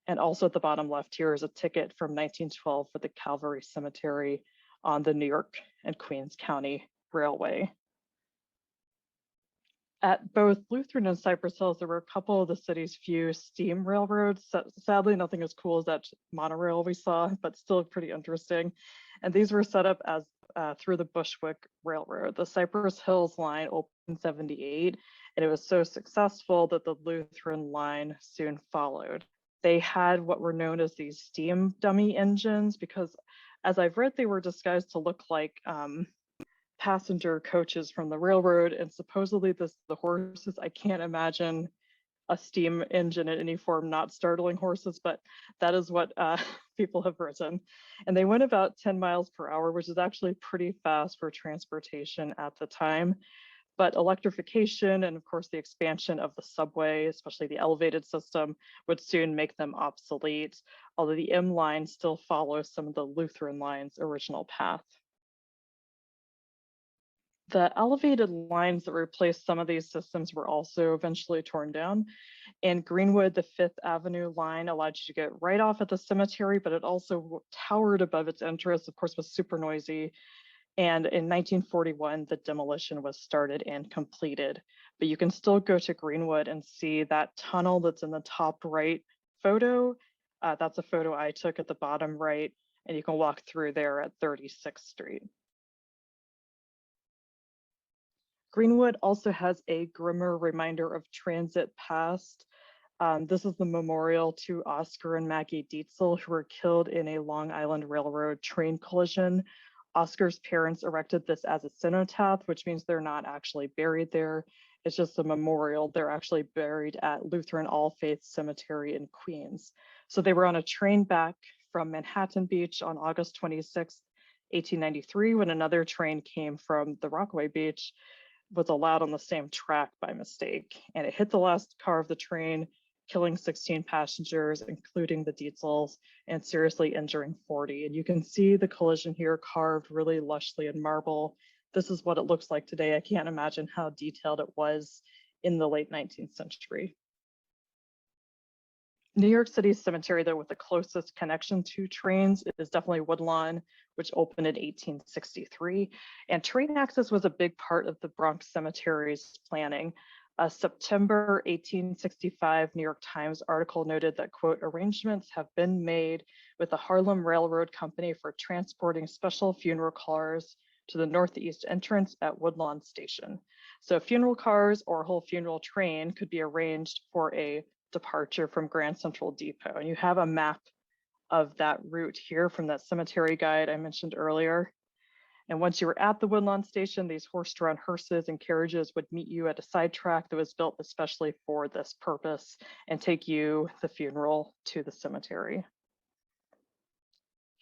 And also at the bottom left here is a ticket from 1912 for the Calvary Cemetery on the New York and Queens County Railway. At both Lutheran and Cypress Hills, there were a couple of the city's few steam railroads. Sadly, nothing as cool as that monorail we saw, but still pretty interesting. And these were set up as through the Bushwick Railroad. The Cypress Hills line opened in 1978, and it was so successful that the Lutheran line soon followed. They had what were known as these steam dummy engines, because as I've read, they were disguised to look like passenger coaches from the railroad, and supposedly the horses, I can't imagine a steam engine in any form not startling horses, but that is what people have written. And they went about 10 miles per hour, which is actually pretty fast for transportation at the time. But electrification and of course the expansion of the subway, especially the elevated system, would soon make them obsolete, although the M line still follows some of the Lutheran line's original path. The elevated lines that replaced some of these systems were also eventually torn down. In Greenwood, the Fifth Avenue line allowed you to get right off at the cemetery, but it also towered above its entrance, of course, was super noisy. And in 1941, the demolition was started and completed. But you can still go to Greenwood and see that tunnel that's in the top right photo. That's a photo I took at the bottom right, and you can walk through there at 36th Street. Greenwood also has a grimmer reminder of transit past. This is the memorial to Oscar and Maggie Dietzel, who were killed in a Long Island Railroad train collision. Oscar's parents erected this as a cenotaph, which means they're not actually buried there. It's just a memorial. They're actually buried at Lutheran All Faiths Cemetery in Queens. So they were on a train back from Manhattan Beach on August 26, 1893, when another train came from the Rockaway Beach, was allowed on the same track by mistake. And it hit the last car of the train, killing 16 passengers, including the Dietzels, and seriously injuring 40. And you can see the collision here carved really lushly in marble. This is what it looks like today. I can't imagine how detailed it was in the late 19th century. New York City's cemetery, though, with the closest connection to trains is definitely Woodlawn, which opened in 1863. And train access was a big part of the Bronx Cemetery's planning. A September 1865 New York Times article noted that, quote, arrangements have been made with the Harlem Railroad Company for transporting special funeral cars to the northeast entrance at Woodlawn Station. So funeral cars or a whole funeral train could be arranged for a departure from Grand Central Depot. And you have a map of that route here from that cemetery guide I mentioned earlier. And once you were at the Woodlawn Station, these horse-drawn hearses and carriages would meet you at a side track that was built especially for this purpose and take you, the funeral, to the cemetery.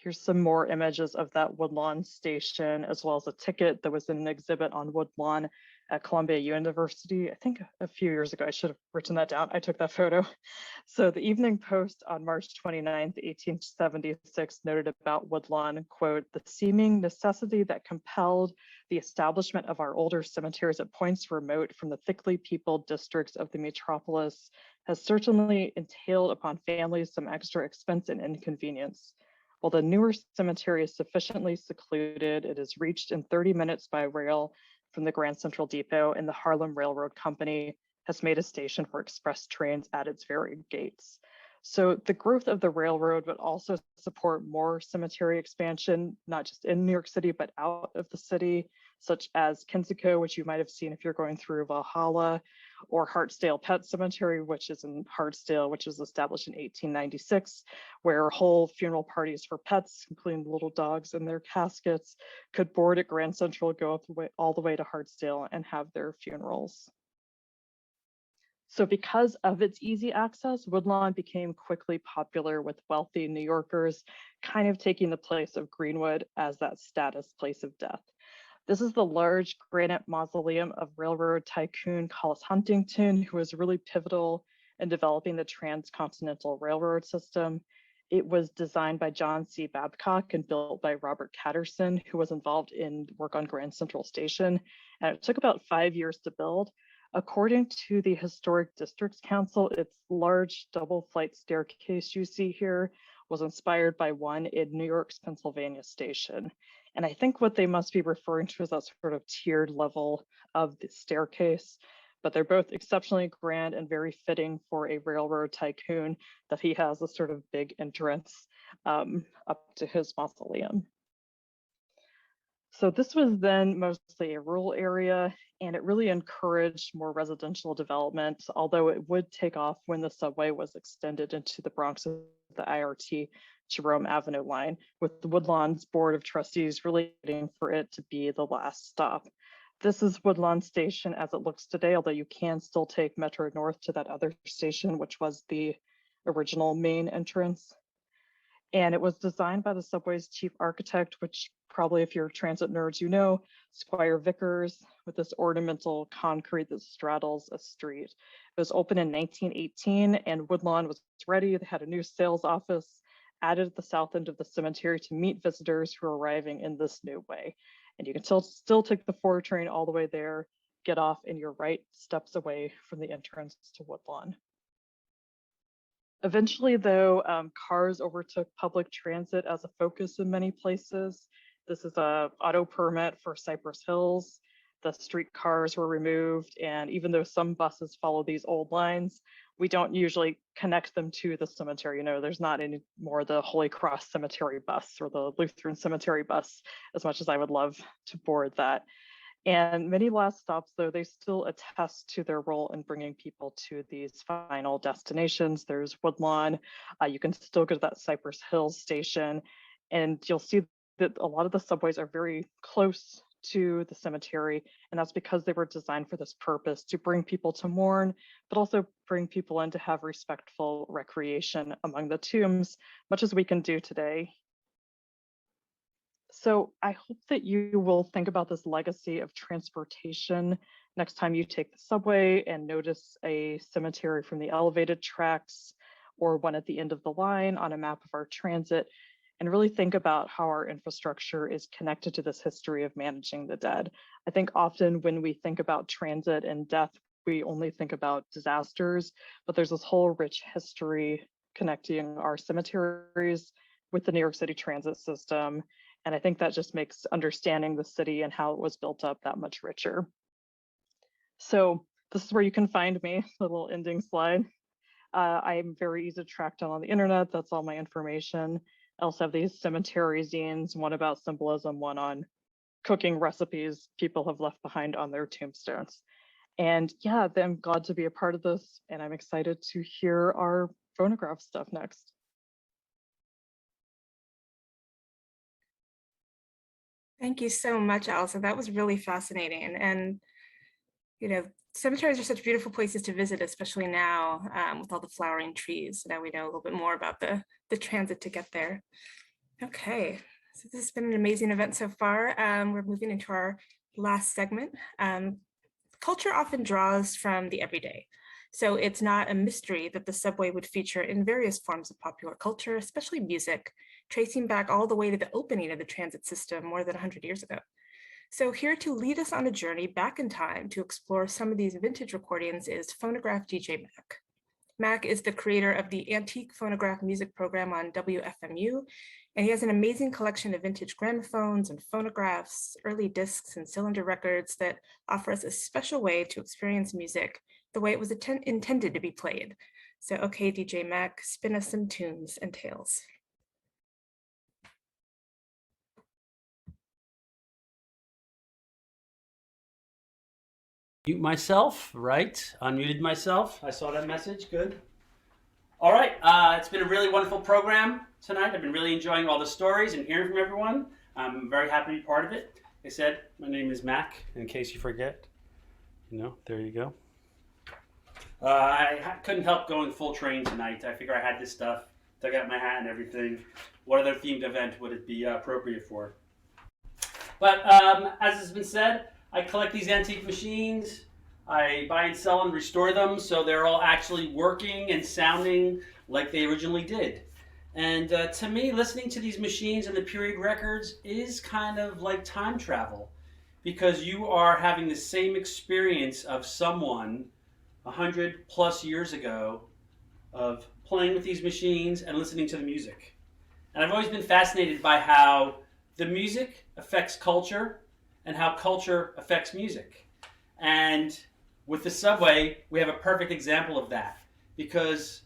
Here's some more images of that Woodlawn station, as well as a ticket that was in an exhibit on Woodlawn at Columbia University. I think a few years ago, I should have written that down. I took that photo. So the Evening Post on March 29th, 1876 noted about Woodlawn, quote, "The seeming necessity that compelled the establishment of our older cemeteries at points remote from the thickly peopled districts of the metropolis has certainly entailed upon families some extra expense and inconvenience. While the newer cemetery is sufficiently secluded, it is reached in 30 minutes by rail from the Grand Central Depot, and the Harlem Railroad Company has made a station for express trains at its very gates." So the growth of the railroad would also support more cemetery expansion, not just in New York City, but out of the city, such as Kensico, which you might have seen if you're going through Valhalla, or Hartsdale Pet Cemetery, which is in Hartsdale, which was established in 1896, where whole funeral parties for pets, including little dogs in their caskets, could board at Grand Central, go all the way to Hartsdale and have their funerals. So because of its easy access, Woodlawn became quickly popular with wealthy New Yorkers, kind of taking the place of Greenwood as that status place of death. This is the large granite mausoleum of railroad tycoon Collis Huntington, who was really pivotal in developing the transcontinental railroad system. It was designed by John C. Babcock and built by Robert Catterson, who was involved in work on Grand Central Station. And it took about 5 years to build. According to the Historic Districts Council, its large double flight staircase you see here was inspired by one in New York's Pennsylvania Station. And I think what they must be referring to is that sort of tiered level of the staircase, but they're both exceptionally grand and very fitting for a railroad tycoon that he has a sort of big entrance up to his mausoleum. So this was then mostly a rural area, and it really encouraged more residential development, although it would take off when the subway was extended into the Bronx of the IRT Jerome Avenue line, with the Woodlawn's Board of Trustees really waiting for it to be the last stop. This is Woodlawn Station as it looks today, although you can still take Metro North to that other station, which was the original main entrance. And it was designed by the subway's chief architect, which probably if you're transit nerds, you know, Squire Vickers, with this ornamental concrete that straddles a street. It was opened in 1918 and Woodlawn was ready. They had a new sales office added at the south end of the cemetery to meet visitors who are arriving in this new way. And you can still take the 4 train all the way there, get off, and you're right steps away from the entrance to Woodlawn. Eventually, though, cars overtook public transit as a focus in many places. This is a auto permit for Cypress Hills. The streetcars were removed, and even though some buses follow these old lines, we don't usually connect them to the cemetery. You know, there's not any more the Holy Cross Cemetery bus or the Lutheran Cemetery bus, as much as I would love to board that. And many last stops, though, they still attest to their role in bringing people to these final destinations. There's Woodlawn. You can still go to that Cypress Hills station, and you'll see that a lot of the subways are very close to the cemetery, and that's because they were designed for this purpose, to bring people to mourn, but also bring people in to have respectful recreation among the tombs, much as we can do today. So I hope that you will think about this legacy of transportation next time you take the subway and notice a cemetery from the elevated tracks or one at the end of the line on a map of our transit, and really think about how our infrastructure is connected to this history of managing the dead. I think often when we think about transit and death, we only think about disasters, but there's this whole rich history connecting our cemeteries with the New York City transit system. And I think that just makes understanding the city and how it was built up that much richer. So this is where you can find me, the little ending slide. I'm very easy to track down on the internet. That's all my information. I also have these cemetery zines, one about symbolism, one on cooking recipes people have left behind on their tombstones. And yeah, I'm glad to be a part of this, and I'm excited to hear our phonograph stuff next. Thank you so much, Elsa. That was really fascinating. And, you know, cemeteries are such beautiful places to visit, especially now with all the flowering trees. Now we know a little bit more about the transit to get there. Okay, so this has been an amazing event so far. We're moving into our last segment. Culture often draws from the everyday. So it's not a mystery that the subway would feature in various forms of popular culture, especially music, tracing back all the way to the opening of the transit system more than 100 years ago. So here to lead us on a journey back in time to explore some of these vintage recordings is phonograph DJ Mac. Mac is the creator of the Antique Phonograph Music Program on WFMU, and he has an amazing collection of vintage gramophones and phonographs, early discs and cylinder records that offer us a special way to experience music the way it was intended to be played. So okay, DJ Mac, spin us some tunes and tales. Mute myself, right? Unmuted myself. I saw that message. Good. All right. It's been a really wonderful program tonight. I've been really enjoying all the stories and hearing from everyone. I'm very happy to be part of it. Like I said, my name is Mac, in case you forget. There you go. I couldn't help going full train tonight. I figure I had this stuff, dug out my hat and everything. What other themed event would it be appropriate for? But as has been said, I collect these antique machines. I buy and sell and restore them so they're all actually working and sounding like they originally did. And to me, listening to these machines and the period records is kind of like time travel, because you are having the same experience of someone 100 plus years ago of playing with these machines and listening to the music. And I've always been fascinated by how the music affects culture and how culture affects music. And with the subway, we have a perfect example of that, because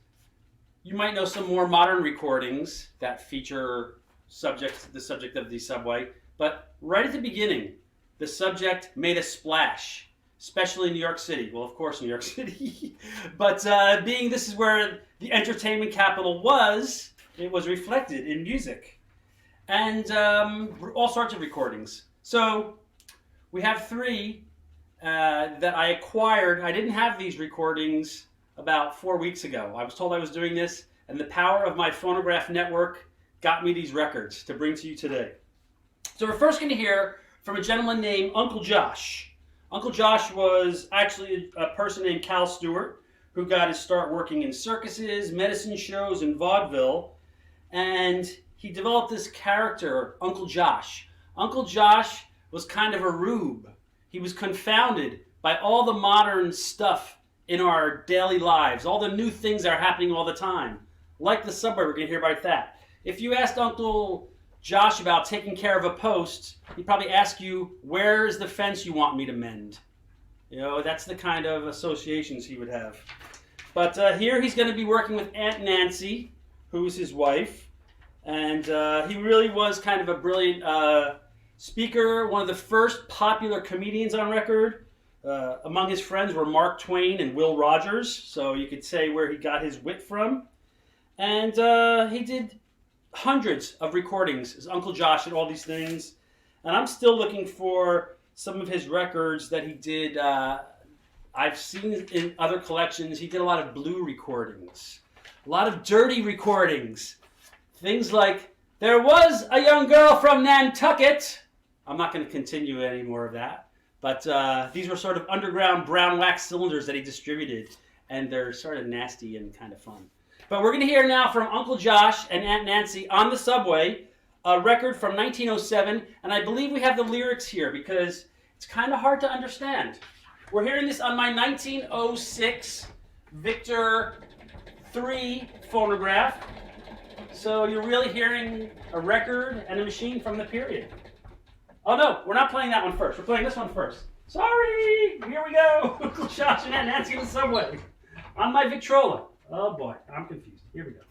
you might know some more modern recordings that feature the subject of the subway, but right at the beginning, the subject made a splash, especially in New York City. Well, of course, New York City, but being this is where the entertainment capital was, it was reflected in music and all sorts of recordings. So we have three that I acquired. I didn't have these recordings about 4 weeks ago. I was told I was doing this, and the power of my phonograph network got me these records to bring to you today. So we're first going to hear from a gentleman named Uncle Josh. Uncle Josh was actually a person named Cal Stewart, who got his start working in circuses, medicine shows, and vaudeville, and he developed this character, Uncle Josh. Uncle Josh was kind of a rube. He was confounded by all the modern stuff in our daily lives, all the new things that are happening all the time. Like the subway, we're going to hear about that. If you asked Uncle Josh about taking care of a post, he'd probably ask you, where's the fence you want me to mend? That's the kind of associations he would have. But here he's going to be working with Aunt Nancy, who's his wife. And he really was kind of a brilliant speaker, one of the first popular comedians on record. Among his friends were Mark Twain and Will Rogers, so you could say where he got his wit from. And he did hundreds of recordings as Uncle Josh did all these things. And I'm still looking for some of his records that he did. I've seen in other collections, he did a lot of blue recordings, a lot of dirty recordings. Things like, there was a young girl from Nantucket. I'm not going to continue any more of that. But these were sort of underground brown wax cylinders that he distributed. And they're sort of nasty and kind of fun. But we're going to hear now from Uncle Josh and Aunt Nancy on the subway, a record from 1907. And I believe we have the lyrics here because it's kind of hard to understand. We're hearing this on my 1906 Victor III phonograph. So you're really hearing a record and a machine from the period. Oh no, we're not playing that one first. We're playing this one first. Sorry! Here we go! Uncle Josh and Aunt Nancy on the subway. On my Victrola. Oh boy, I'm confused. Here we go.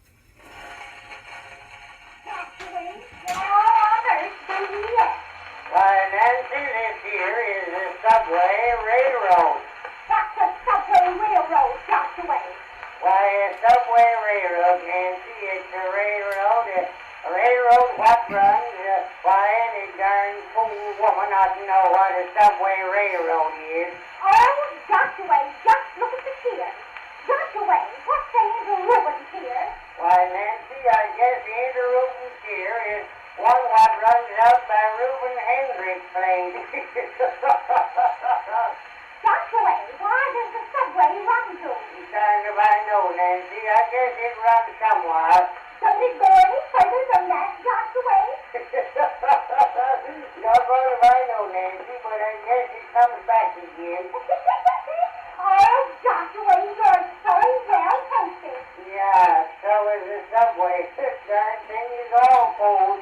Why, Nancy, this here is the subway railroad. That's the subway railroad, Joshua. Why, a subway railroad, Nancy, it's a railroad what runs. Why, any darn fool woman ought to know what a subway railroad is. Oh, Joshua, just look at the here. Joshua, what's the interruptions here? Why, Nancy, I guess the interruptions here is one what runs out by Reuben Hendricks played. Joshua, why does the subway run to? Darn if I know, Nancy. I guess it runs somewhere. Does it go any further than that, Joshua? Doggone if I know, Nancy, but I guess it comes back again. Oh, Joshua, you're so well tasted. Yeah, so is the subway. Darn thing is all cold.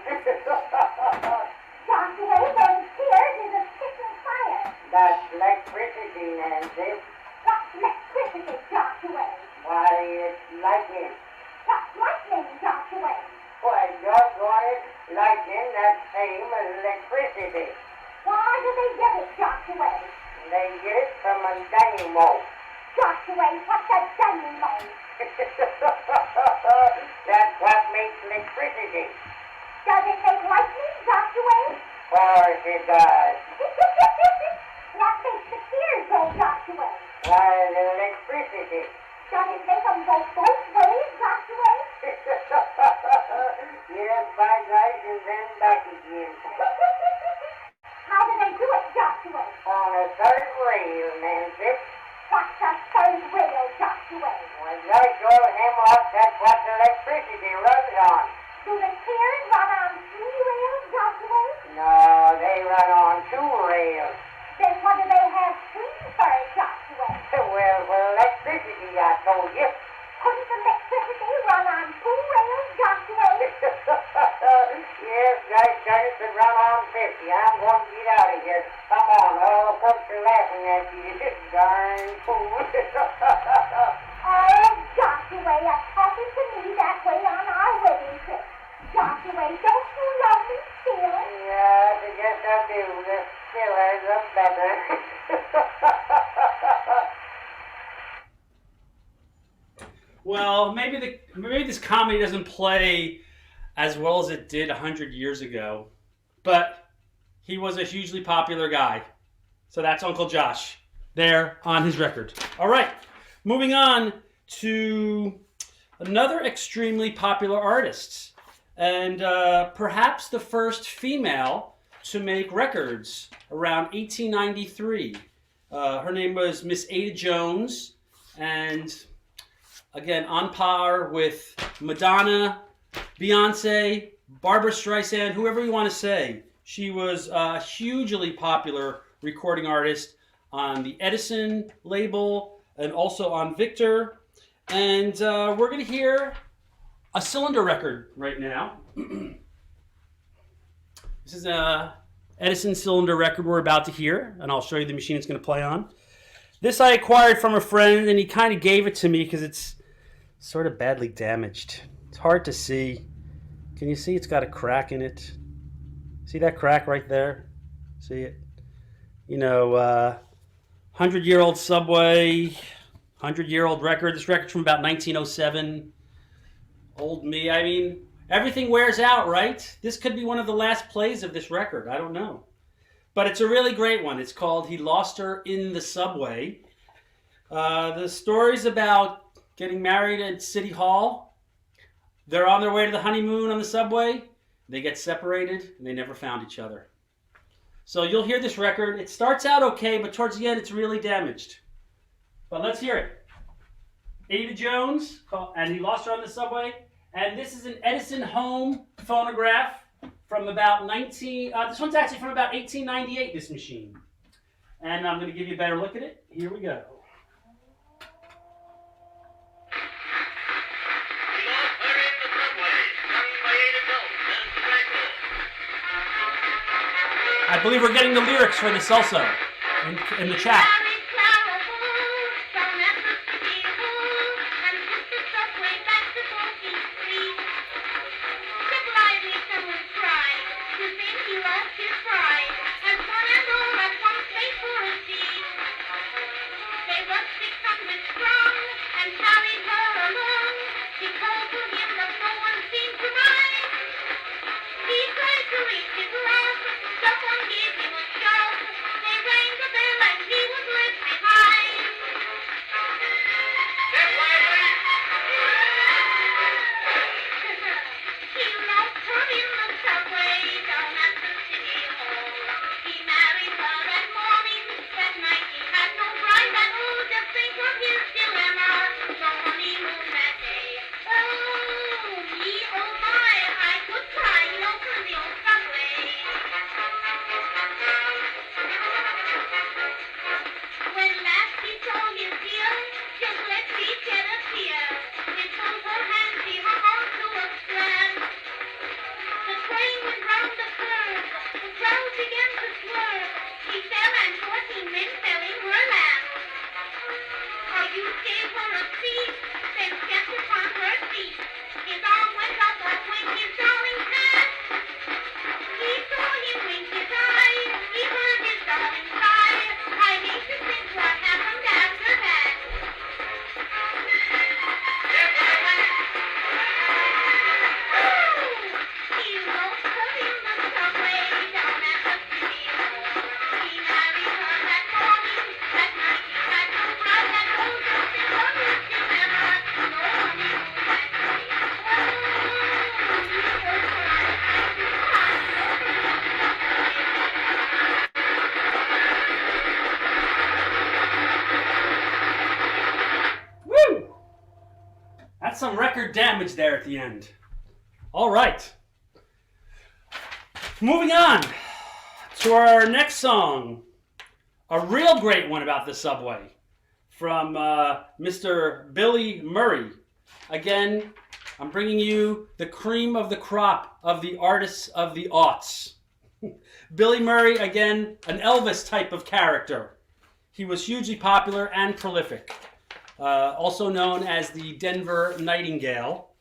Joshua, those tears is a kicking fire. That's electricity, Nancy. What's electricity, Joshua? Why, it's lightning. What's lightning, Joshua? Why, doggone it, lightning, that's same as electricity. Why do they get it, Joshua? They get it from a dynamo. Joshua, what's a dynamo? That's what makes electricity. Does it make lightning, Joshua? Of course it does. What makes the tears go, Joshua? Why, the electricity. Does it make them go both ways, Joshua? Yes, by gosh, and then back again. How do they do it, Joshua? On a third rail, Nancy. What's a third rail, Joshua? When gosh, old hemlock, that's what the electricity runs on. Do the tears run on 3 rails, Joshua? No, they run on 2 rails. Then what do they have 3 for, Joshua? Well, for electricity, I told you. Couldn't electricity run on 2 rails, Joshua? Yes, guys, darn it, could run on 50. I'm going to get out of here. Come on, all the folks are laughing at you. Darn fool. Oh, Joshua, you're talking to me that way on our wedding trip. Joshua, don't you love me still? Yes, I guess I do. The stiller, the better. Well, maybe this comedy doesn't play as well as it did 100 years ago, but he was a hugely popular guy. So that's Uncle Josh there on his record. All right, moving on to another extremely popular artist, and perhaps the first female to make records around 1893. Her name was Miss Ada Jones, and again, on par with Madonna, Beyonce, Barbra Streisand, whoever you want to say. She was a hugely popular recording artist on the Edison label and also on Victor. And we're going to hear a cylinder record right now. This is a Edison cylinder record we're about to hear, and I'll show you the machine it's going to play on. This I acquired from a friend, and he kind of gave it to me because it's sort of badly damaged. It's hard to see. Can you see it's got a crack in it? See that crack right there? See it? You know, 100-year-old Subway, 100-year-old record. This record's from about 1907. Old me. I mean, everything wears out, right? This could be one of the last plays of this record. I don't know. But it's a really great one. It's called He Lost Her in the Subway. The story's about getting married at City Hall. They're on their way to the honeymoon on the subway. They get separated, and they never found each other. So you'll hear this record. It starts out okay, but towards the end, it's really damaged. But let's hear it. Ada Jones, and He Lost Her on the Subway. And this is an Edison home phonograph from about this one's actually from about 1898, this machine. And I'm going to give you a better look at it. Here we go. I believe we're getting the lyrics for this also in the chat. Someone gave him a shove. They rang the bell and he was late. seat, then stepped upon her feet. His arm went up when his darling passed. He saw him wink his eye, he heard his darling sigh. I hate to think what happened after that. He lost her in the subway down at the city hall. He married her that morning, that night he had no bride that told us in her mystic ever. No honeymoon that day. Woo! That's some record damage there at the end. All right. Moving on to our next song. A real great one about the subway from Mr. Billy Murray. Again, I'm bringing you the cream of the crop of the artists of the aughts. Billy Murray, again, an Elvis type of character. He was hugely popular and prolific. Also known as the Denver Nightingale.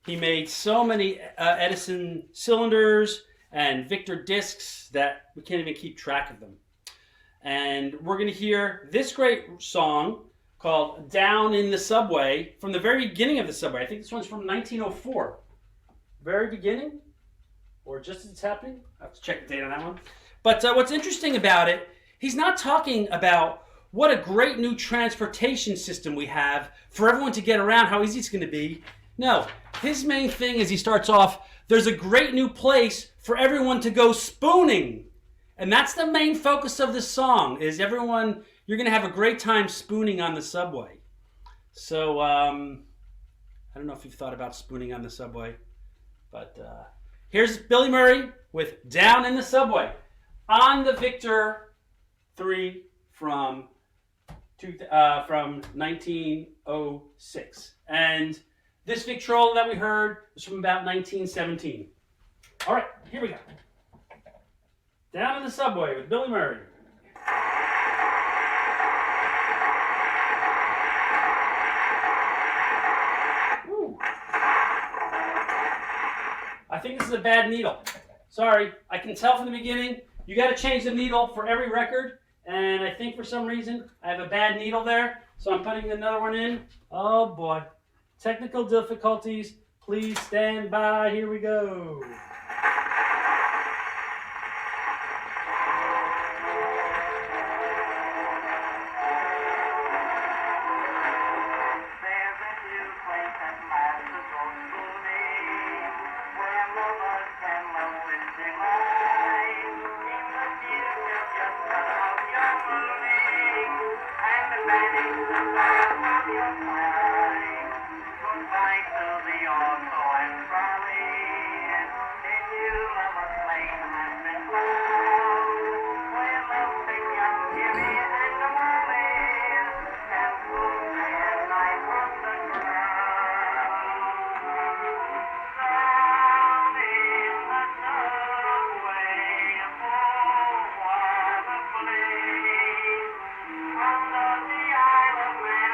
He made so many Edison cylinders and Victor discs that we can't even keep track of them. And we're going to hear this great song called Down in the Subway from the very beginning of the subway. I think this one's from 1904. Very beginning, or just as it's happening. I have to check the date on that one. But what's interesting about it, he's not talking about what a great new transportation system we have for everyone to get around, how easy it's going to be. No, his main thing is he starts off, there's a great new place for everyone to go spooning. And that's the main focus of this song, is everyone, you're going to have a great time spooning on the subway. So, I don't know if you've thought about spooning on the subway, but here's Billy Murray with Down in the Subway on the Victor 3 from 1906. And this Victrola that we heard was from about 1917. All right, here we go. Down in the Subway with Billy Murray. Woo. I think this is a bad needle. Sorry, I can tell from the beginning. You got to change the needle for every record. And I think for some reason I have a bad needle there. So I'm putting another one in. Oh boy. Technical difficulties. Please stand by. Here we go. Under the Isle of Man.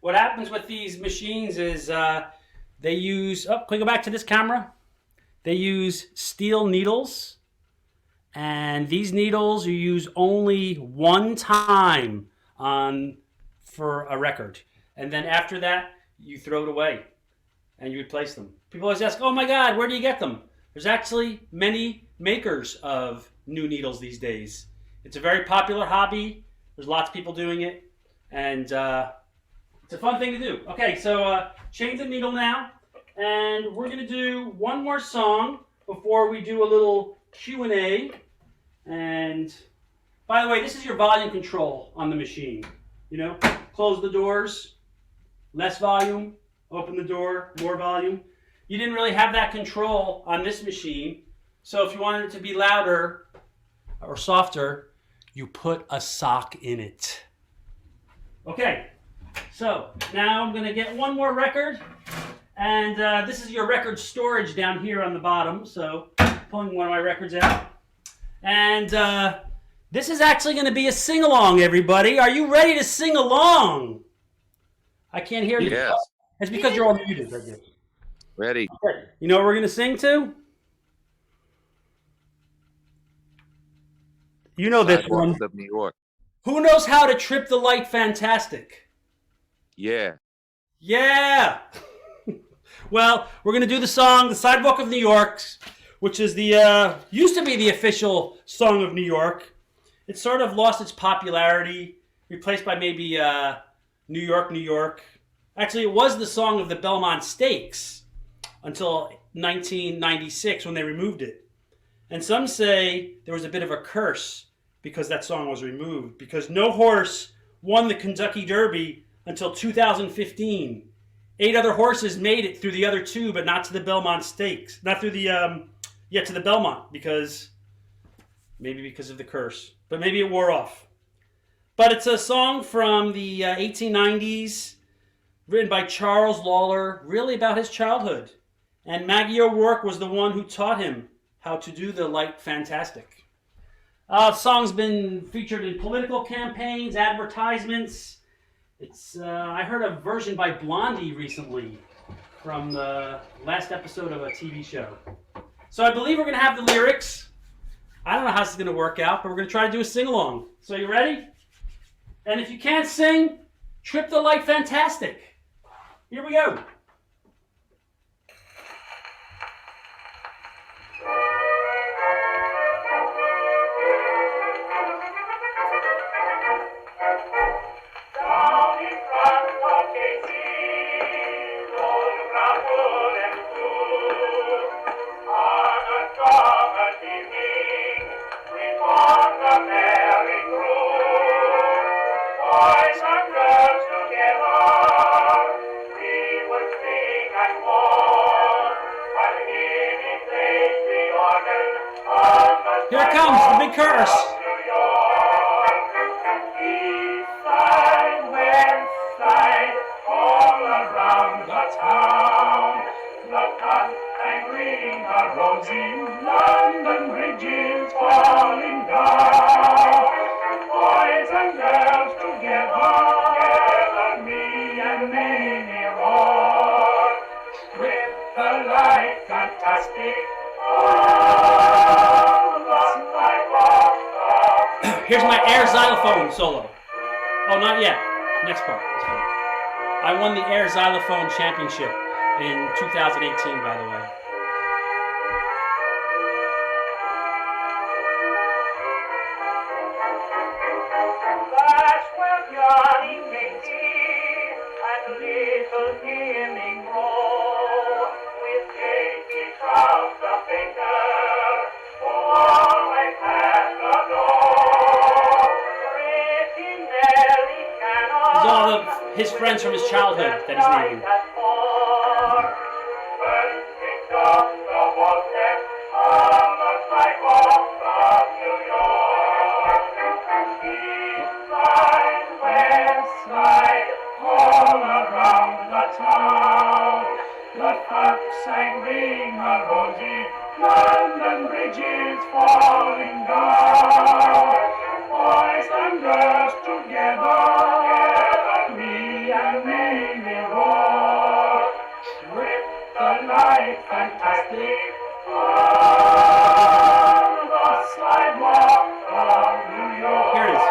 what happens with these machines is they use, can we go back to this camera? They use steel needles, and these needles you use only one time for a record. And then after that, you throw it away and you replace them. People always ask, oh my God, where do you get them? There's actually many makers of new needles these days. It's a very popular hobby. There's lots of people doing it, and it's a fun thing to do. Okay, so change the needle now, and we're gonna do one more song before we do a little Q&A. And by the way, this is your volume control on the machine. You know, close the doors, less volume, open the door, more volume. You didn't really have that control on this machine. So if you wanted it to be louder or softer, you put a sock in it. Okay, so now I'm gonna get one more record. And this is your record storage down here on the bottom. So pulling one of my records out. And this is actually gonna be a sing-along, everybody. Are you ready to sing along? I can't hear you. Yes. It's because you're all muted, I guess. Ready. Okay. You know what we're going to sing to? You know this one. Sidewalks of New York. Who knows how to trip the light fantastic? Yeah. Yeah! Well, we're going to do the song, The Sidewalk of New York, which is the, used to be the official song of New York. It sort of lost its popularity, replaced by maybe New York, New York. Actually, it was the song of the Belmont Stakes until 1996 when they removed it. And some say there was a bit of a curse because that song was removed, because no horse won the Kentucky Derby until 2015. 8 other horses made it through the other 2, but not to the Belmont Stakes. Not through the, to the Belmont, because of the curse. But maybe it wore off. But it's a song from the 1890s, written by Charles Lawler, really about his childhood. And Maggie O'Rourke was the one who taught him how to do the light fantastic. The song's been featured in political campaigns, advertisements. I heard a version by Blondie recently from the last episode of a TV show. So I believe we're going to have the lyrics. I don't know how this is going to work out, but we're going to try to do a sing-along. So you ready? And if you can't sing, trip the light fantastic. Here we go. Here it comes, the big chorus. East side, west side, all around the town. The cut and green are rosy, London bridges falling down. Boys and girls together, me and many more. With the light fantastic. Here's my air xylophone solo. Oh, not yet. Next part. I won the air xylophone championship in 2018, by the way. That's where Johnny made tea and little Jimmy Moore with J.P. Trout the baker, who always has the door. Pretty Mary Cannon. These are all of his friends from his childhood that he's naming. London bridges falling down. Boys and girls together, me and me. light, fantastic. On the sidewalk of New York. Here it is.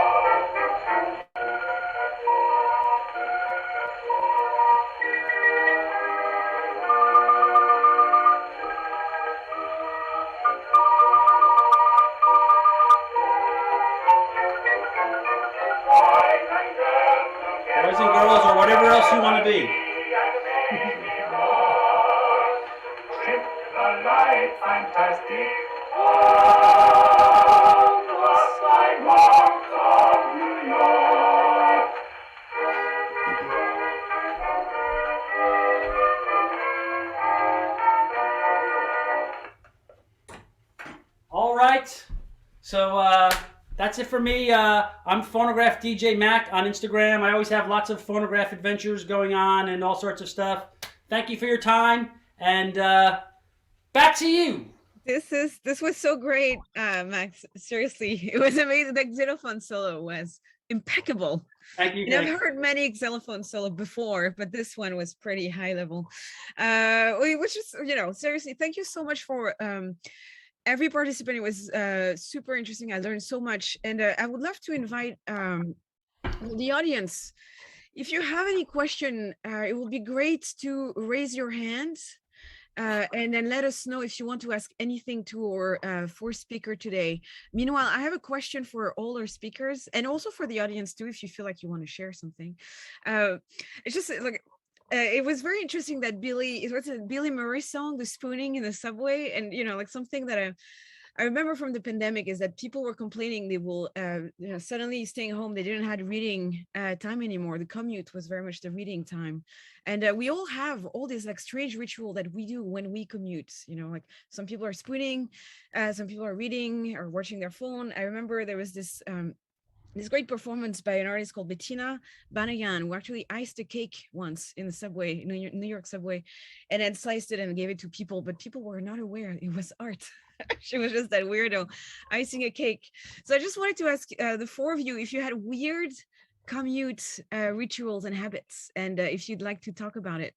Boys and girls, or whatever else you want to be. The light, fantastic. On the sidewalk of New York. All right. So that's it for me. I'm Phonograph DJ Mac on Instagram. I always have lots of phonograph adventures going on and all sorts of stuff. Thank you for your time, and back to you. This was so great, Max. Seriously, it was amazing. The xylophone solo was impeccable. Thank you. And I've heard many xylophone solo before, but this one was pretty high level. Which is, seriously, thank you so much for every participant. It was super interesting. I learned so much, and I would love to invite the audience. If you have any question, it would be great to raise your hand. And then let us know if you want to ask anything to our fourth speaker today. Meanwhile, I have a question for all our speakers and also for the audience too, if you feel like you want to share something. It's just like, it was very interesting that it was a Billy Murray song, The Spooning in the Subway. And, like something that I remember from the pandemic is that people were complaining they will, suddenly staying home, they didn't have reading time anymore. The commute was very much the reading time. And we all have all this like strange ritual that we do when we commute, like some people are spooning, some people are reading or watching their phone. I remember there was this great performance by an artist called Bettina Banayan, who actually iced a cake once in the subway, New York subway, and then sliced it and gave it to people, but people were not aware it was art. She was just that weirdo icing a cake. So I just wanted to ask the four of you if you had weird commute rituals and habits, and if you'd like to talk about it.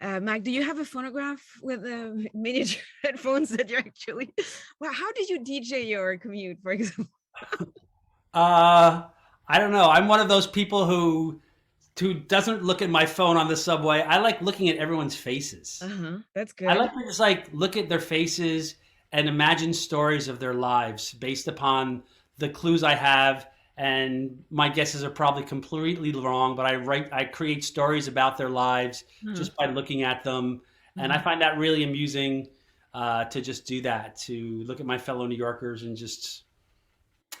Mac, do you have a phonograph with miniature headphones that you're actually, well, how did you DJ your commute, for example? I don't know. I'm one of those people who doesn't look at my phone on the subway. I like looking at everyone's faces. That's good. I like to just like look at their faces and imagine stories of their lives based upon the clues I have. And my guesses are probably completely wrong, but I create stories about their lives just by looking at them. And I find that really amusing to just do that, to look at my fellow New Yorkers and just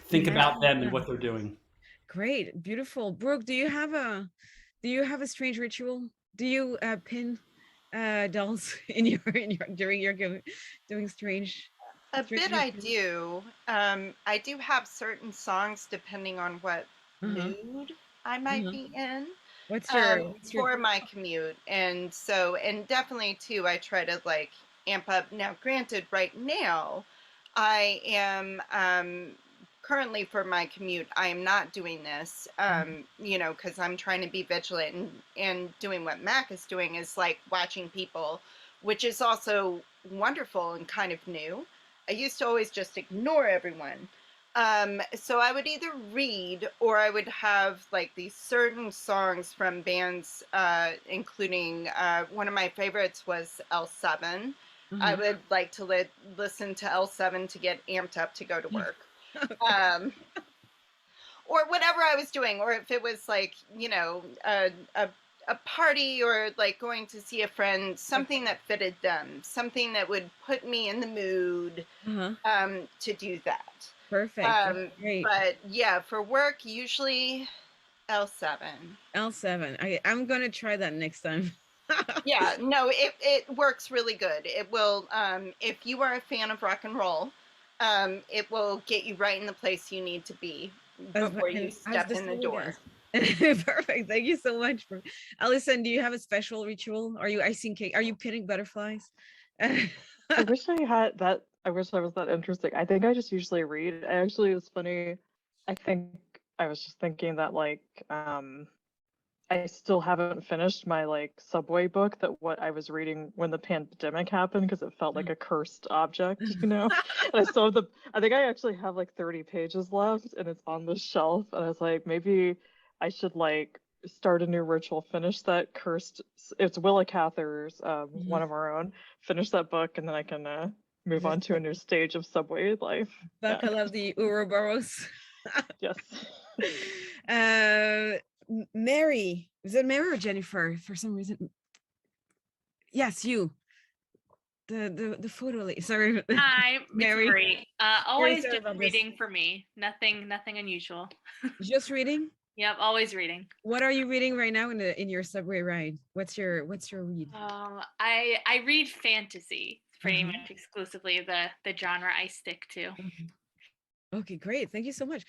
think about them and what they're doing. Great, beautiful. Brooke, do you have a strange ritual? Do you pin dolls in your during your doing strange? A bit I do. I do have certain songs depending on what mood I might be in. What's your for my commute? And definitely too, I try to like amp up. Now, granted, right now, I am currently for my commute, I am not doing this, because I'm trying to be vigilant and doing what Mac is doing is like watching people, which is also wonderful and kind of new. I used to always just ignore everyone. So I would either read or I would have like these certain songs from bands, including one of my favorites was L7. I would like to listen to L7 to get amped up to go to work. Or whatever I was doing, or if it was like, a party or like going to see a friend, something that fitted them, something that would put me in the mood to do that. Perfect. Great. But yeah, for work, usually L7. I'm gonna try that next time. Yeah, no, it works really good. It will, if you are a fan of rock and roll, it will get you right in the place you need to be before you step in the door. Perfect. Thank you so much. Allison, do you have a special ritual? Are you icing cake? Are you pinning butterflies? I wish I had that. I wish I was that interesting. I think I just usually read. It was funny. I think I was just thinking that like I still haven't finished my like subway book that what I was reading when the pandemic happened because it felt like a cursed object, you know. And I still have I think I actually have like 30 pages left and it's on the shelf. And I was like, maybe I should like start a new ritual, finish that cursed. It's Willa Cather's, one of our own. Finish that book and then I can move on to a new stage of subway life. Buckle up the Ouroboros. Yes. Mary, is it Mary or Jennifer? For some reason, yes, you. The photo. Sorry, Hi, Mary. Marie. Always sorry just about this. reading for me. Nothing unusual. Just reading. Yep, always reading. What are you reading right now in your subway ride? What's your read? I read fantasy pretty much exclusively the genre I stick to. Okay, great. Thank you so much.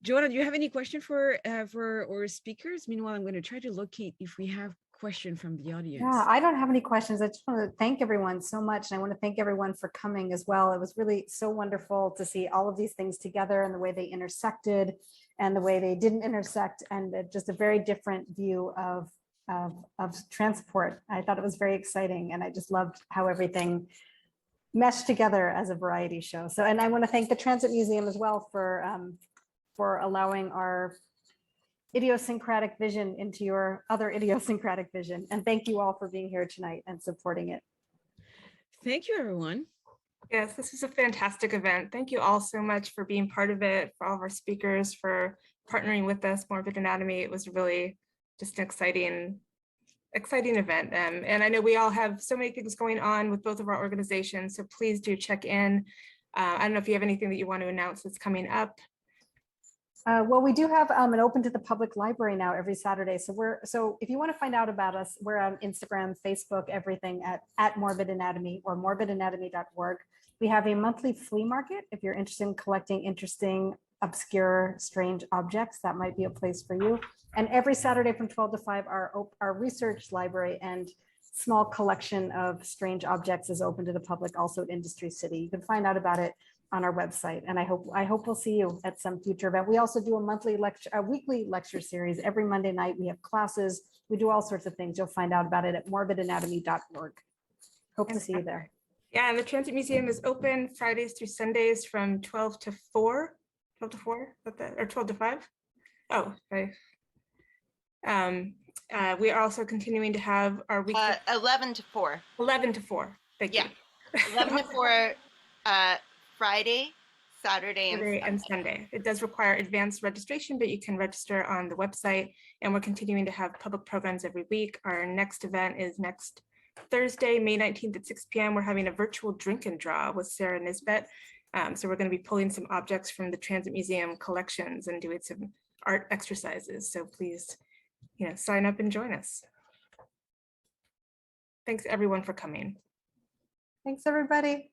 Joanna, do you have any question for our speakers? Meanwhile, I'm going to try to locate if we have question from the audience. Yeah, I don't have any questions. I just want to thank everyone so much. And I want to thank everyone for coming as well. It was really so wonderful to see all of these things together and the way they intersected and the way they didn't intersect, and just a very different view of transport. I thought it was very exciting, and I just loved how everything meshed together as a variety show. So, and I want to thank the Transit Museum as well for allowing our idiosyncratic vision into your other idiosyncratic vision. And thank you all for being here tonight and supporting it. Thank you, everyone. Yes, this is a fantastic event. Thank you all so much for being part of it, for all of our speakers, for partnering with us, Morbid Anatomy. It was really just an exciting event. And I know we all have so many things going on with both of our organizations, so please do check in. I don't know if you have anything that you want to announce that's coming up. Well, we do have an open to the public library now every Saturday. So if you want to find out about us, we're on Instagram, Facebook, everything at Morbid Anatomy or morbidanatomy.org. We have a monthly flea market. If you're interested in collecting interesting, obscure, strange objects, that might be a place for you. And every Saturday from 12 to 5, our research library and small collection of strange objects is open to the public, also at Industry City. You can find out about it on our website. And I hope we'll see you at some future event. We also do a weekly lecture series. Every Monday night we have classes. We do all sorts of things. You'll find out about it at morbidanatomy.org. Hope to see you there. Yeah, and the Transit Museum is open Fridays through Sundays from 12 to 4. 12 to 4, or 12 to 5? Oh, okay. We are also continuing to have our weekly 11 to 4. 11 to 4. Thank you. 11 to 4 Friday, Saturday, and Sunday. It does require advanced registration, but you can register on the website, and we're continuing to have public programs every week. Our next event is next Thursday, May 19th at 6 p.m. We're having a virtual drink and draw with Sarah Nisbet. So we're going to be pulling some objects from the Transit Museum collections and doing some art exercises. So please, sign up and join us. Thanks everyone for coming. Thanks everybody.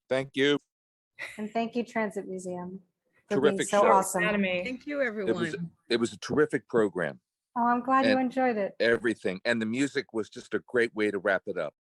Thank you. And thank you, Transit Museum, for Terrific being so show. awesome. Thank you, everyone. It was a terrific program. Oh, I'm glad you And enjoyed it. Everything. And the music was just a great way to wrap it up.